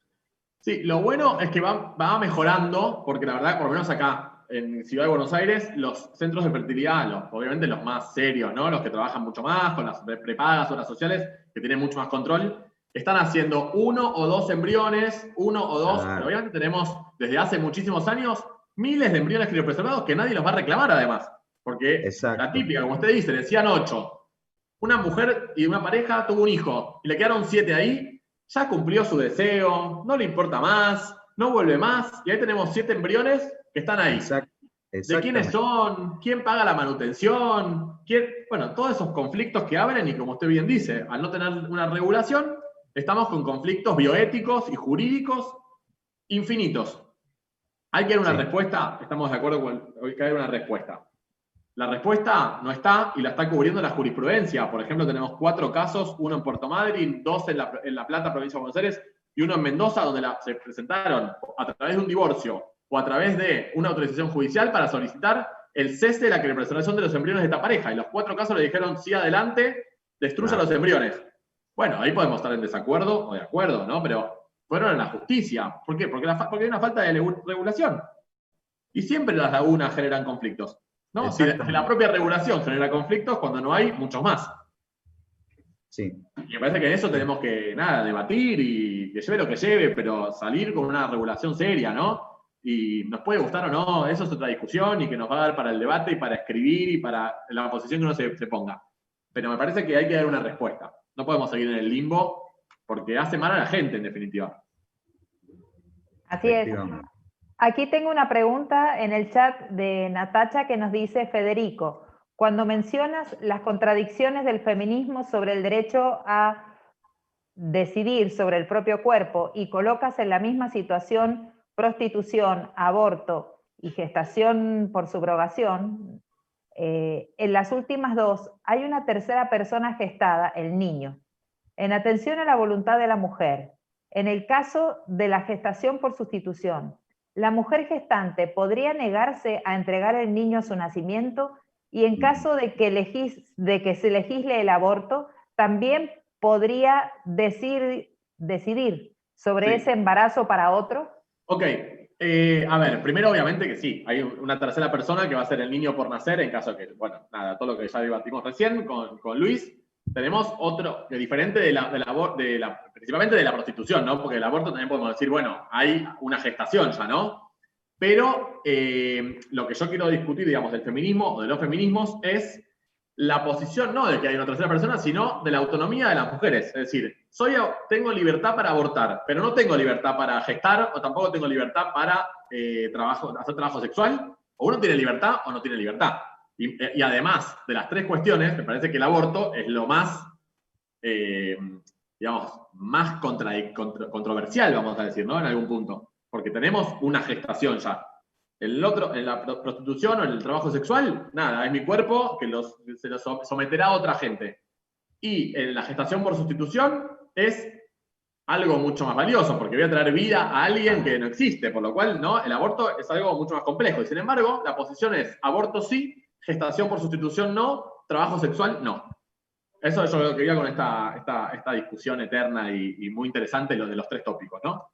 Sí, lo bueno es que va mejorando, porque la verdad, por lo menos acá en Ciudad de Buenos Aires, los centros de fertilidad, obviamente los más serios, ¿no? Los que trabajan mucho más, con las prepagas, obras sociales, que tienen mucho más control, están haciendo 1 o 2 embriones, 1 o 2, pero obviamente tenemos desde hace muchísimos años miles de embriones criopreservados que nadie los va a reclamar además, porque la típica, como usted dice, decían 8. Una mujer y una pareja tuvo un hijo y le quedaron 7 ahí. Ya cumplió su deseo, no le importa más, no vuelve más, y ahí tenemos 7 embriones que están ahí. ¿De quiénes son? ¿Quién paga la manutención? Bueno, todos esos conflictos que abren, y como usted bien dice, al no tener una regulación, estamos con conflictos bioéticos y jurídicos infinitos. Hay que dar una respuesta, estamos de acuerdo con hay que dar una respuesta. La respuesta no está y la está cubriendo la jurisprudencia. Por ejemplo, tenemos 4 casos, uno en Puerto Madryn, 2 en La Plata, provincia de Buenos Aires, y uno en Mendoza, donde se presentaron a través de un divorcio o a través de una autorización judicial para solicitar el cese de la criopreservación de los embriones de esta pareja. Y los 4 casos le dijeron, sí, adelante, destruya los embriones. Bueno, ahí podemos estar en desacuerdo o de acuerdo, ¿no? Pero fueron en la justicia. ¿Por qué? Porque hay una falta de regulación. Y siempre las lagunas generan conflictos. ¿No? Si la propia regulación genera conflictos, cuando no hay, muchos más. Sí. Y me parece que en eso tenemos que, debatir y que lleve lo que lleve, pero salir con una regulación seria, ¿no? Y nos puede gustar o no, eso es otra discusión y que nos va a dar para el debate y para escribir y para la posición que uno se ponga. Pero me parece que hay que dar una respuesta. No podemos seguir en el limbo porque hace mal a la gente, en definitiva. Así es. Aquí tengo una pregunta en el chat de Natacha que nos dice, Federico, cuando mencionas las contradicciones del feminismo sobre el derecho a decidir sobre el propio cuerpo y colocas en la misma situación prostitución, aborto y gestación por subrogación, en las últimas dos hay una tercera persona gestada, el niño. En atención a la voluntad de la mujer, en el caso de la gestación por sustitución, la mujer gestante podría negarse a entregar el niño a su nacimiento y en caso de que se legisle el aborto, también podría decidir sobre ese embarazo para otro. Ok, a ver, primero obviamente que sí, hay una tercera persona que va a ser el niño por nacer en caso de que, bueno, nada, todo lo que ya debatimos recién con Luis. Tenemos otro, que diferente principalmente de la prostitución, ¿no? Porque el aborto también podemos decir, bueno, hay una gestación ya, ¿no? Pero lo que yo quiero discutir, digamos, del feminismo o de los feminismos es la posición no de que hay una tercera persona, sino de la autonomía de las mujeres. Es decir, tengo libertad para abortar, pero no tengo libertad para gestar o tampoco tengo libertad para hacer trabajo sexual. O uno tiene libertad o no tiene libertad. Y además de las tres cuestiones, me parece que el aborto es lo más, digamos, más controversial, vamos a decir, ¿no? En algún punto. Porque tenemos una gestación ya. En la prostitución o en el trabajo sexual, nada, es mi cuerpo que se lo someterá a otra gente. Y en la gestación por sustitución es algo mucho más valioso, porque voy a traer vida a alguien que no existe, por lo cual, ¿no? El aborto es algo mucho más complejo. Y sin embargo, la posición es aborto sí, gestación por sustitución no, trabajo sexual no. Eso yo lo que quería con esta discusión eterna y muy interesante de los tres tópicos, ¿no?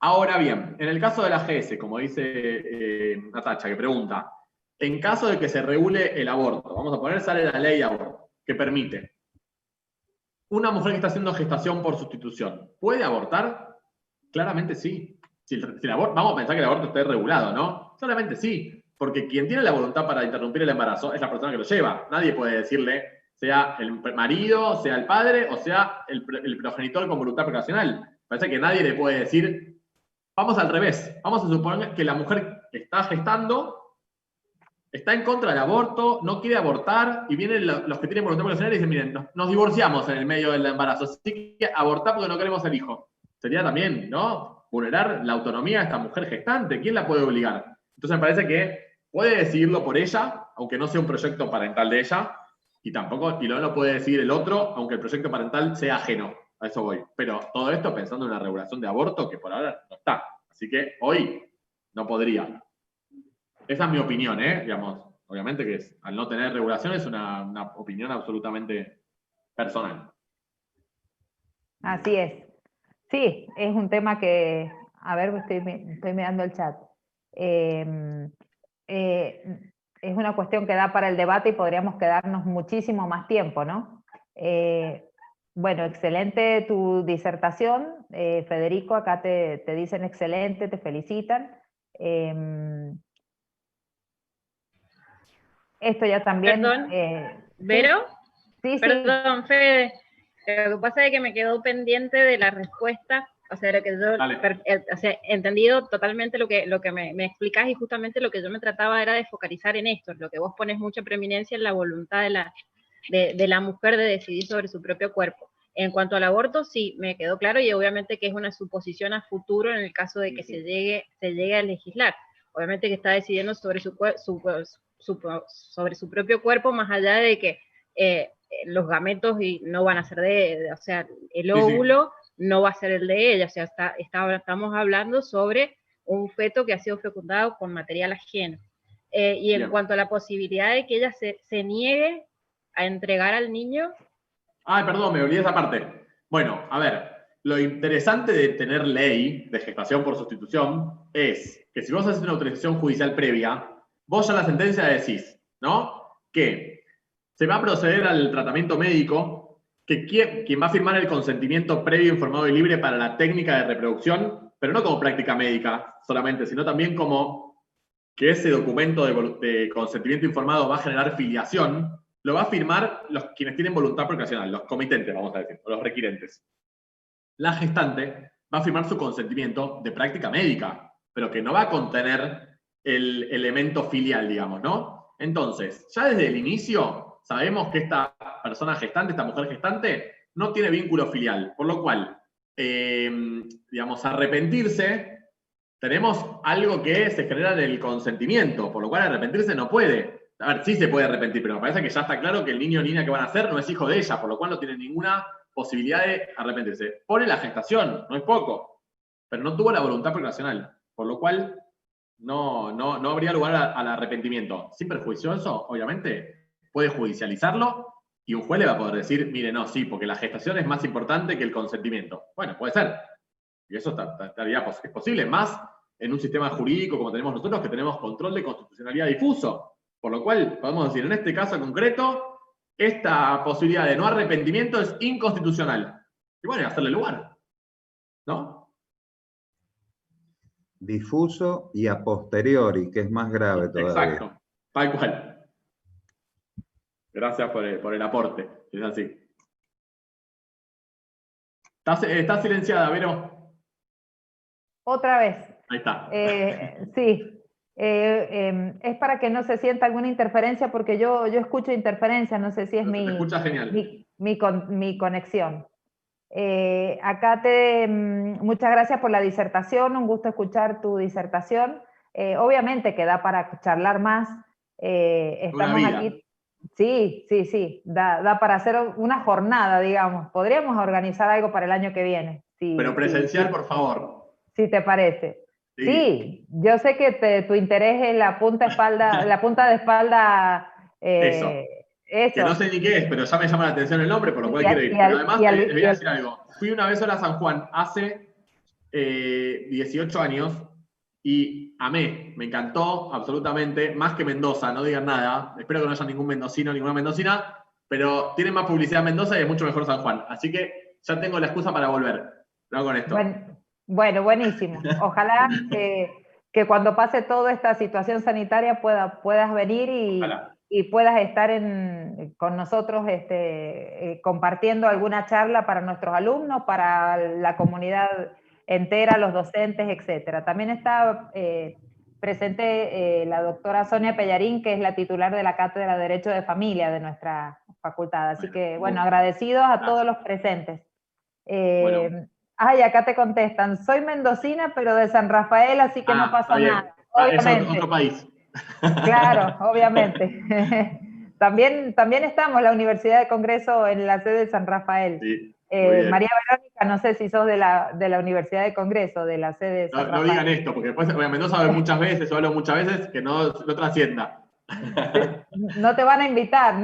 Ahora bien, en el caso de la GS, como dice Natacha, que pregunta, en caso de que se regule el aborto, vamos a poner, sale la ley de aborto, que permite, una mujer que está haciendo gestación por sustitución, ¿puede abortar? Claramente sí. Vamos a pensar que el aborto esté regulado, ¿no? Claramente sí, porque quien tiene la voluntad para interrumpir el embarazo es la persona que lo lleva. Nadie puede decirle, sea el marido, sea el padre, o sea el progenitor con voluntad procreacional. Parece que nadie le puede decir. Vamos al revés. Vamos a suponer que la mujer que está gestando está en contra del aborto, no quiere abortar, y vienen los que tienen voluntad procreacional y dicen, miren, nos divorciamos en el medio del embarazo, así que abortar porque no queremos el hijo. Sería también, ¿no? Vulnerar la autonomía de esta mujer gestante. ¿Quién la puede obligar? Entonces me parece que puede decidirlo por ella, aunque no sea un proyecto parental de ella, y no lo puede decidir el otro, aunque el proyecto parental sea ajeno. A eso voy. Pero todo esto pensando en una regulación de aborto que por ahora no está. Así que hoy no podría. Esa es mi opinión, digamos. Obviamente que al no tener regulación es una opinión absolutamente personal. Así es. Sí, es un tema que, a ver, estoy mirando el chat. Es una cuestión que da para el debate y podríamos quedarnos muchísimo más tiempo, ¿no? Bueno, excelente tu disertación, Federico, acá te dicen excelente, te felicitan. Esto ya también... Perdón, ¿Vero? Sí, perdón, Fede. Lo que pasa es que me quedó pendiente de la respuesta, o sea, lo que yo entendido totalmente lo que me explicás, y justamente lo que yo me trataba era de focalizar en esto, lo que vos pones mucha preeminencia en la voluntad de la mujer de decidir sobre su propio cuerpo. En cuanto al aborto, sí, me quedó claro, y obviamente que es una suposición a futuro en el caso de que se llegue a legislar. Obviamente que está decidiendo sobre sobre su propio cuerpo, más allá de que los gametos no van a ser o sea, el óvulo no va a ser el de ella, o sea, estamos hablando sobre un feto que ha sido fecundado con material ajeno. Y en cuanto a la posibilidad de que ella se niegue a entregar al niño... Ay, perdón, me olvidé esa parte. Bueno, a ver, lo interesante de tener ley de gestación por sustitución es que si vos haces una autorización judicial previa, vos ya en la sentencia decís, ¿no? Que se va a proceder al tratamiento médico, que quien va a firmar el consentimiento previo, informado y libre para la técnica de reproducción, pero no como práctica médica solamente, sino también como que ese documento de consentimiento informado va a generar filiación, lo va a firmar quienes tienen voluntad procreacional, los comitentes, vamos a decir, o los requirentes. La gestante va a firmar su consentimiento de práctica médica, pero que no va a contener el elemento filial, digamos, ¿no? Entonces, ya desde el inicio sabemos que esta persona gestante, esta mujer gestante, no tiene vínculo filial, por lo cual, digamos, arrepentirse tenemos algo que se genera en el consentimiento, por lo cual arrepentirse no puede. A ver, sí se puede arrepentir, pero me parece que ya está claro que el niño o niña que van a hacer no es hijo de ella, por lo cual no tiene ninguna posibilidad de arrepentirse. Pone la gestación, no es poco, pero no tuvo la voluntad procreacional, por lo cual no habría lugar al arrepentimiento. Sin perjuicio de eso, obviamente, puede judicializarlo y un juez le va a poder decir, mire, no, sí, porque la gestación es más importante que el consentimiento. Bueno, puede ser. Y eso es posible, más en un sistema jurídico como tenemos nosotros, que tenemos control de constitucionalidad difuso. Por lo cual, podemos decir, en este caso concreto, esta posibilidad de no arrepentimiento es inconstitucional. Y bueno, hacerle lugar, ¿no? Difuso y a posteriori, que es más grave todavía. Exacto, tal cual. Gracias por el aporte, es así. ¿Estás silenciada, Vero? Otra vez. Ahí está. Sí. Es para que no se sienta alguna interferencia, porque yo escucho interferencia, no sé si es mi conexión. Acá muchas gracias por la disertación, un gusto escuchar tu disertación. Obviamente que da para charlar más. Estamos aquí. Sí, da para hacer una jornada, digamos. Podríamos organizar algo para el año que viene. Pero presencial, por favor. Si te parece. Sí, yo sé que tu interés es la punta de espalda. Eso. Que no sé ni qué es, pero ya me llama la atención el nombre, por lo cual quiero ir. Pero además, les voy a decir algo. Fui una vez sola a San Juan hace 18 años y amé, me encantó absolutamente, más que Mendoza, no digan nada. Espero que no haya ningún mendocino, ninguna mendocina, pero tiene más publicidad Mendoza y es mucho mejor San Juan. Así que ya tengo la excusa para volver. No con esto. Bueno, buenísimo. Ojalá que cuando pase toda esta situación sanitaria puedas venir y puedas estar con nosotros compartiendo alguna charla para nuestros alumnos, para la comunidad entera, los docentes, etc. También está presente la doctora Sonia Pellarín, que es la titular de la Cátedra de Derecho de Familia de nuestra facultad. Así que, bueno, agradecidos a todos los presentes. Ay, acá te contestan, soy mendocina, pero de San Rafael, así que no pasa nada. Obviamente. Es otro país. Claro, obviamente. También estamos, la Universidad de Congreso, en la sede de San Rafael. Sí, María Verónica, no sé si sos de la Universidad de Congreso, de la sede de San Rafael. No digan esto, porque después Mendoza hablo muchas veces, que no trascienda. No te van a invitar.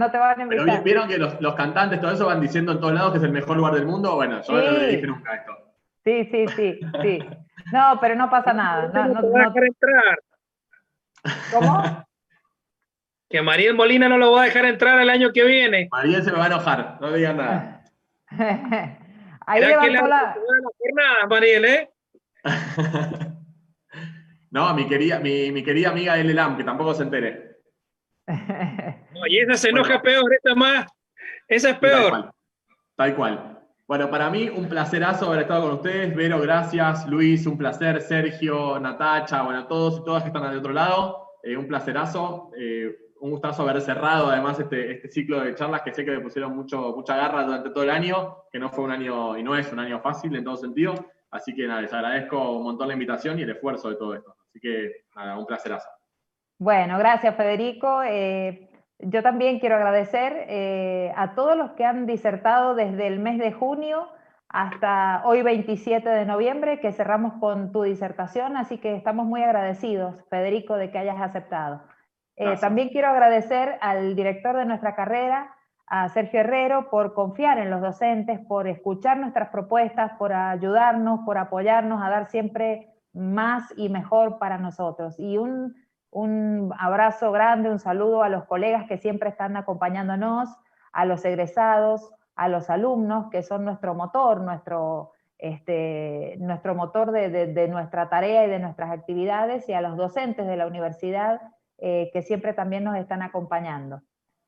Pero vieron que los cantantes, todo eso, van diciendo en todos lados que es el mejor lugar del mundo. Bueno, yo no le dije nunca esto. Sí. No, pero no pasa nada. No te va a dejar entrar. ¿Cómo? Que Mariel Molina no lo va a dejar entrar el año que viene. Mariel se me va a enojar, no digan nada. Ahí levantó la jornada, Mariel, ¿eh? No, mi querida amiga Lam, que tampoco se entere. Oye, esa se enoja peor, esa es peor. Tal cual. Bueno, para mí un placerazo haber estado con ustedes. Vero, gracias. Luis, un placer. Sergio, Natacha, bueno, todos y todas que están al otro lado. Un placerazo. Un gustazo haber cerrado además este ciclo de charlas, que sé que me pusieron mucha garra durante todo el año, que no fue un año y no es un año fácil en todo sentido. Así que nada, les agradezco un montón la invitación y el esfuerzo de todo esto. Así que nada, un placerazo. Bueno, gracias Federico. Yo también quiero agradecer a todos los que han disertado desde el mes de junio hasta hoy 27 de noviembre, que cerramos con tu disertación, así que estamos muy agradecidos, Federico, de que hayas aceptado. También quiero agradecer al director de nuestra carrera, a Sergio Herrero, por confiar en los docentes, por escuchar nuestras propuestas, por ayudarnos, por apoyarnos a dar siempre más y mejor para nosotros. Y un abrazo grande, un saludo a los colegas que siempre están acompañándonos, a los egresados, a los alumnos, que son nuestro motor, nuestro motor de nuestra tarea y de nuestras actividades, y a los docentes de la universidad que siempre también nos están acompañando.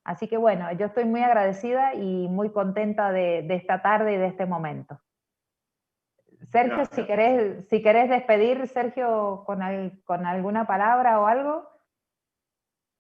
Así que bueno, yo estoy muy agradecida y muy contenta de esta tarde y de este momento. Sergio, si querés despedir, Sergio, con alguna palabra o algo.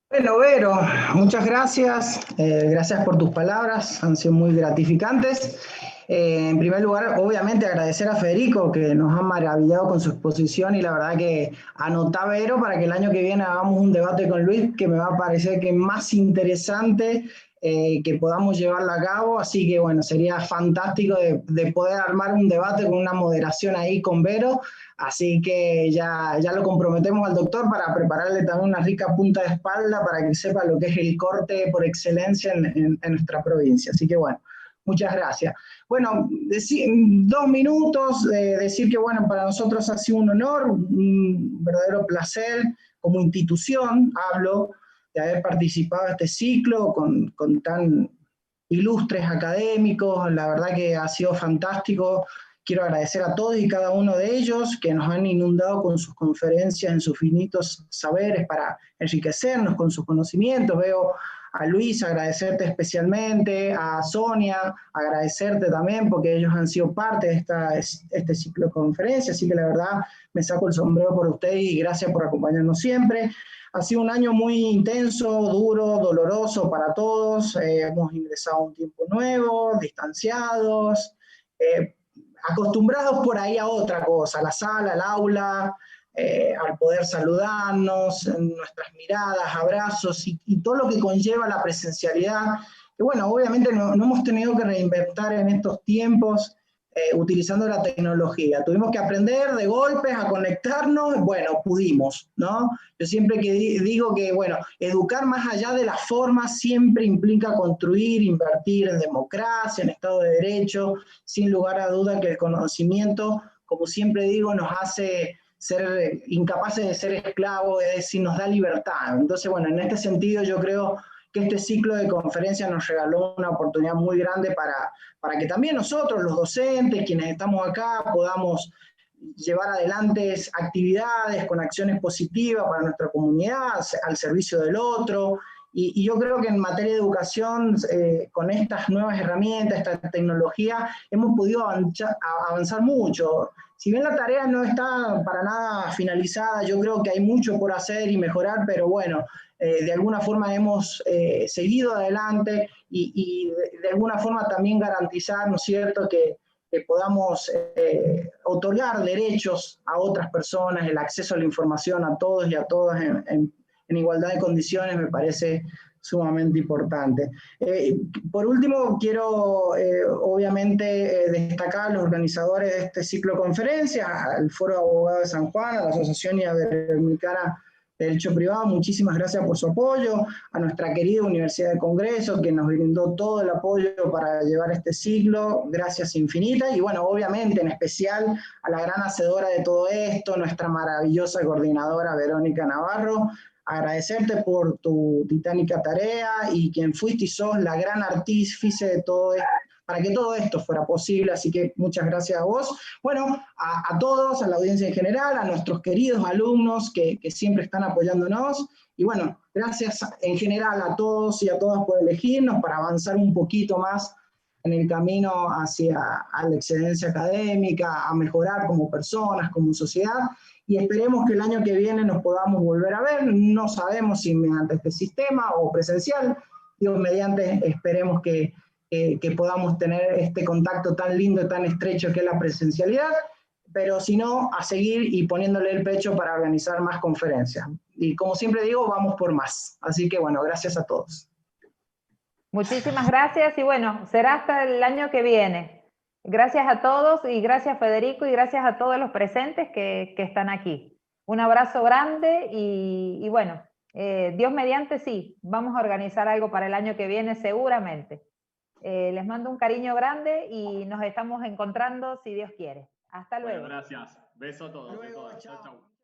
Bueno, Vero, muchas gracias. Gracias por tus palabras, han sido muy gratificantes. En primer lugar, obviamente agradecer a Federico, que nos ha maravillado con su exposición, y la verdad que anotá, Vero, para que el año que viene hagamos un debate con Luis, que me va a parecer que es más interesante, que podamos llevarla a cabo. Así que bueno, sería fantástico de poder armar un debate con una moderación ahí con Vero. Así que ya lo comprometemos al doctor para prepararle también una rica punta de espalda para que sepa lo que es el corte por excelencia en nuestra provincia. Así que bueno, muchas gracias. Bueno, 2 minutos, decir que bueno, para nosotros ha sido un honor, un verdadero placer como institución, hablo, de haber participado en este ciclo con tan ilustres académicos. La verdad que ha sido fantástico. Quiero agradecer a todos y cada uno de ellos que nos han inundado con sus conferencias en sus finitos saberes para enriquecernos con sus conocimientos. Veo a Luis, agradecerte especialmente, a Sonia, agradecerte también porque ellos han sido parte de este ciclo de conferencias, así que la verdad me saco el sombrero por ustedes y gracias por acompañarnos siempre. Ha sido un año muy intenso, duro, doloroso para todos. Hemos ingresado a un tiempo nuevo, distanciados, acostumbrados por ahí a otra cosa, a la sala, al aula, al poder saludarnos, nuestras miradas, abrazos y todo lo que conlleva la presencialidad. Que bueno, obviamente no hemos tenido que reinventar en estos tiempos utilizando la tecnología. Tuvimos que aprender de golpes a conectarnos, bueno, pudimos, ¿no? Yo siempre que digo que, bueno, educar más allá de las formas siempre implica construir, invertir en democracia, en Estado de Derecho, sin lugar a duda que el conocimiento, como siempre digo, nos hace ser incapaces de ser esclavos, es decir, nos da libertad. Entonces, bueno, en este sentido yo creo que este ciclo de conferencias nos regaló una oportunidad muy grande para que también nosotros, los docentes, quienes estamos acá, podamos llevar adelante actividades con acciones positivas para nuestra comunidad, al servicio del otro. Y yo creo que en materia de educación, con estas nuevas herramientas, esta tecnología, hemos podido avanzar mucho. Si bien la tarea no está para nada finalizada, yo creo que hay mucho por hacer y mejorar, pero bueno, de alguna forma hemos seguido adelante y de alguna forma también garantizar, ¿no es cierto?, que podamos otorgar derechos a otras personas, el acceso a la información a todos y a todas en igualdad de condiciones, me parece sumamente importante. Por último, quiero obviamente destacar a los organizadores de este ciclo de conferencias, al Foro de Abogados de San Juan, a la Asociación Iberoamericana de Derecho Privado. Muchísimas gracias por su apoyo, a nuestra querida Universidad de Congreso, que nos brindó todo el apoyo para llevar este ciclo, gracias infinitas, y bueno, obviamente en especial a la gran hacedora de todo esto, nuestra maravillosa coordinadora Verónica Navarro. Agradecerte por tu titánica tarea y quien fuiste y sos la gran artífice de todo esto, para que todo esto fuera posible, así que muchas gracias a vos. Bueno, a todos, a la audiencia en general, a nuestros queridos alumnos que siempre están apoyándonos, y bueno, gracias en general a todos y a todas por elegirnos para avanzar un poquito más en el camino hacia la excelencia académica, a mejorar como personas, como sociedad, y esperemos que el año que viene nos podamos volver a ver. No sabemos si mediante este sistema o presencial, Dios mediante, esperemos que podamos tener este contacto tan lindo y tan estrecho que es la presencialidad, pero si no, a seguir y poniéndole el pecho para organizar más conferencias. Y como siempre digo, vamos por más. Así que bueno, gracias a todos. Muchísimas gracias y bueno, será hasta el año que viene. Gracias a todos y gracias Federico y gracias a todos los presentes que están aquí. Un abrazo grande y bueno, Dios mediante sí, vamos a organizar algo para el año que viene seguramente. Les mando un cariño grande y nos estamos encontrando si Dios quiere. Hasta luego. Bueno, gracias. Beso a todos. Chau, chau.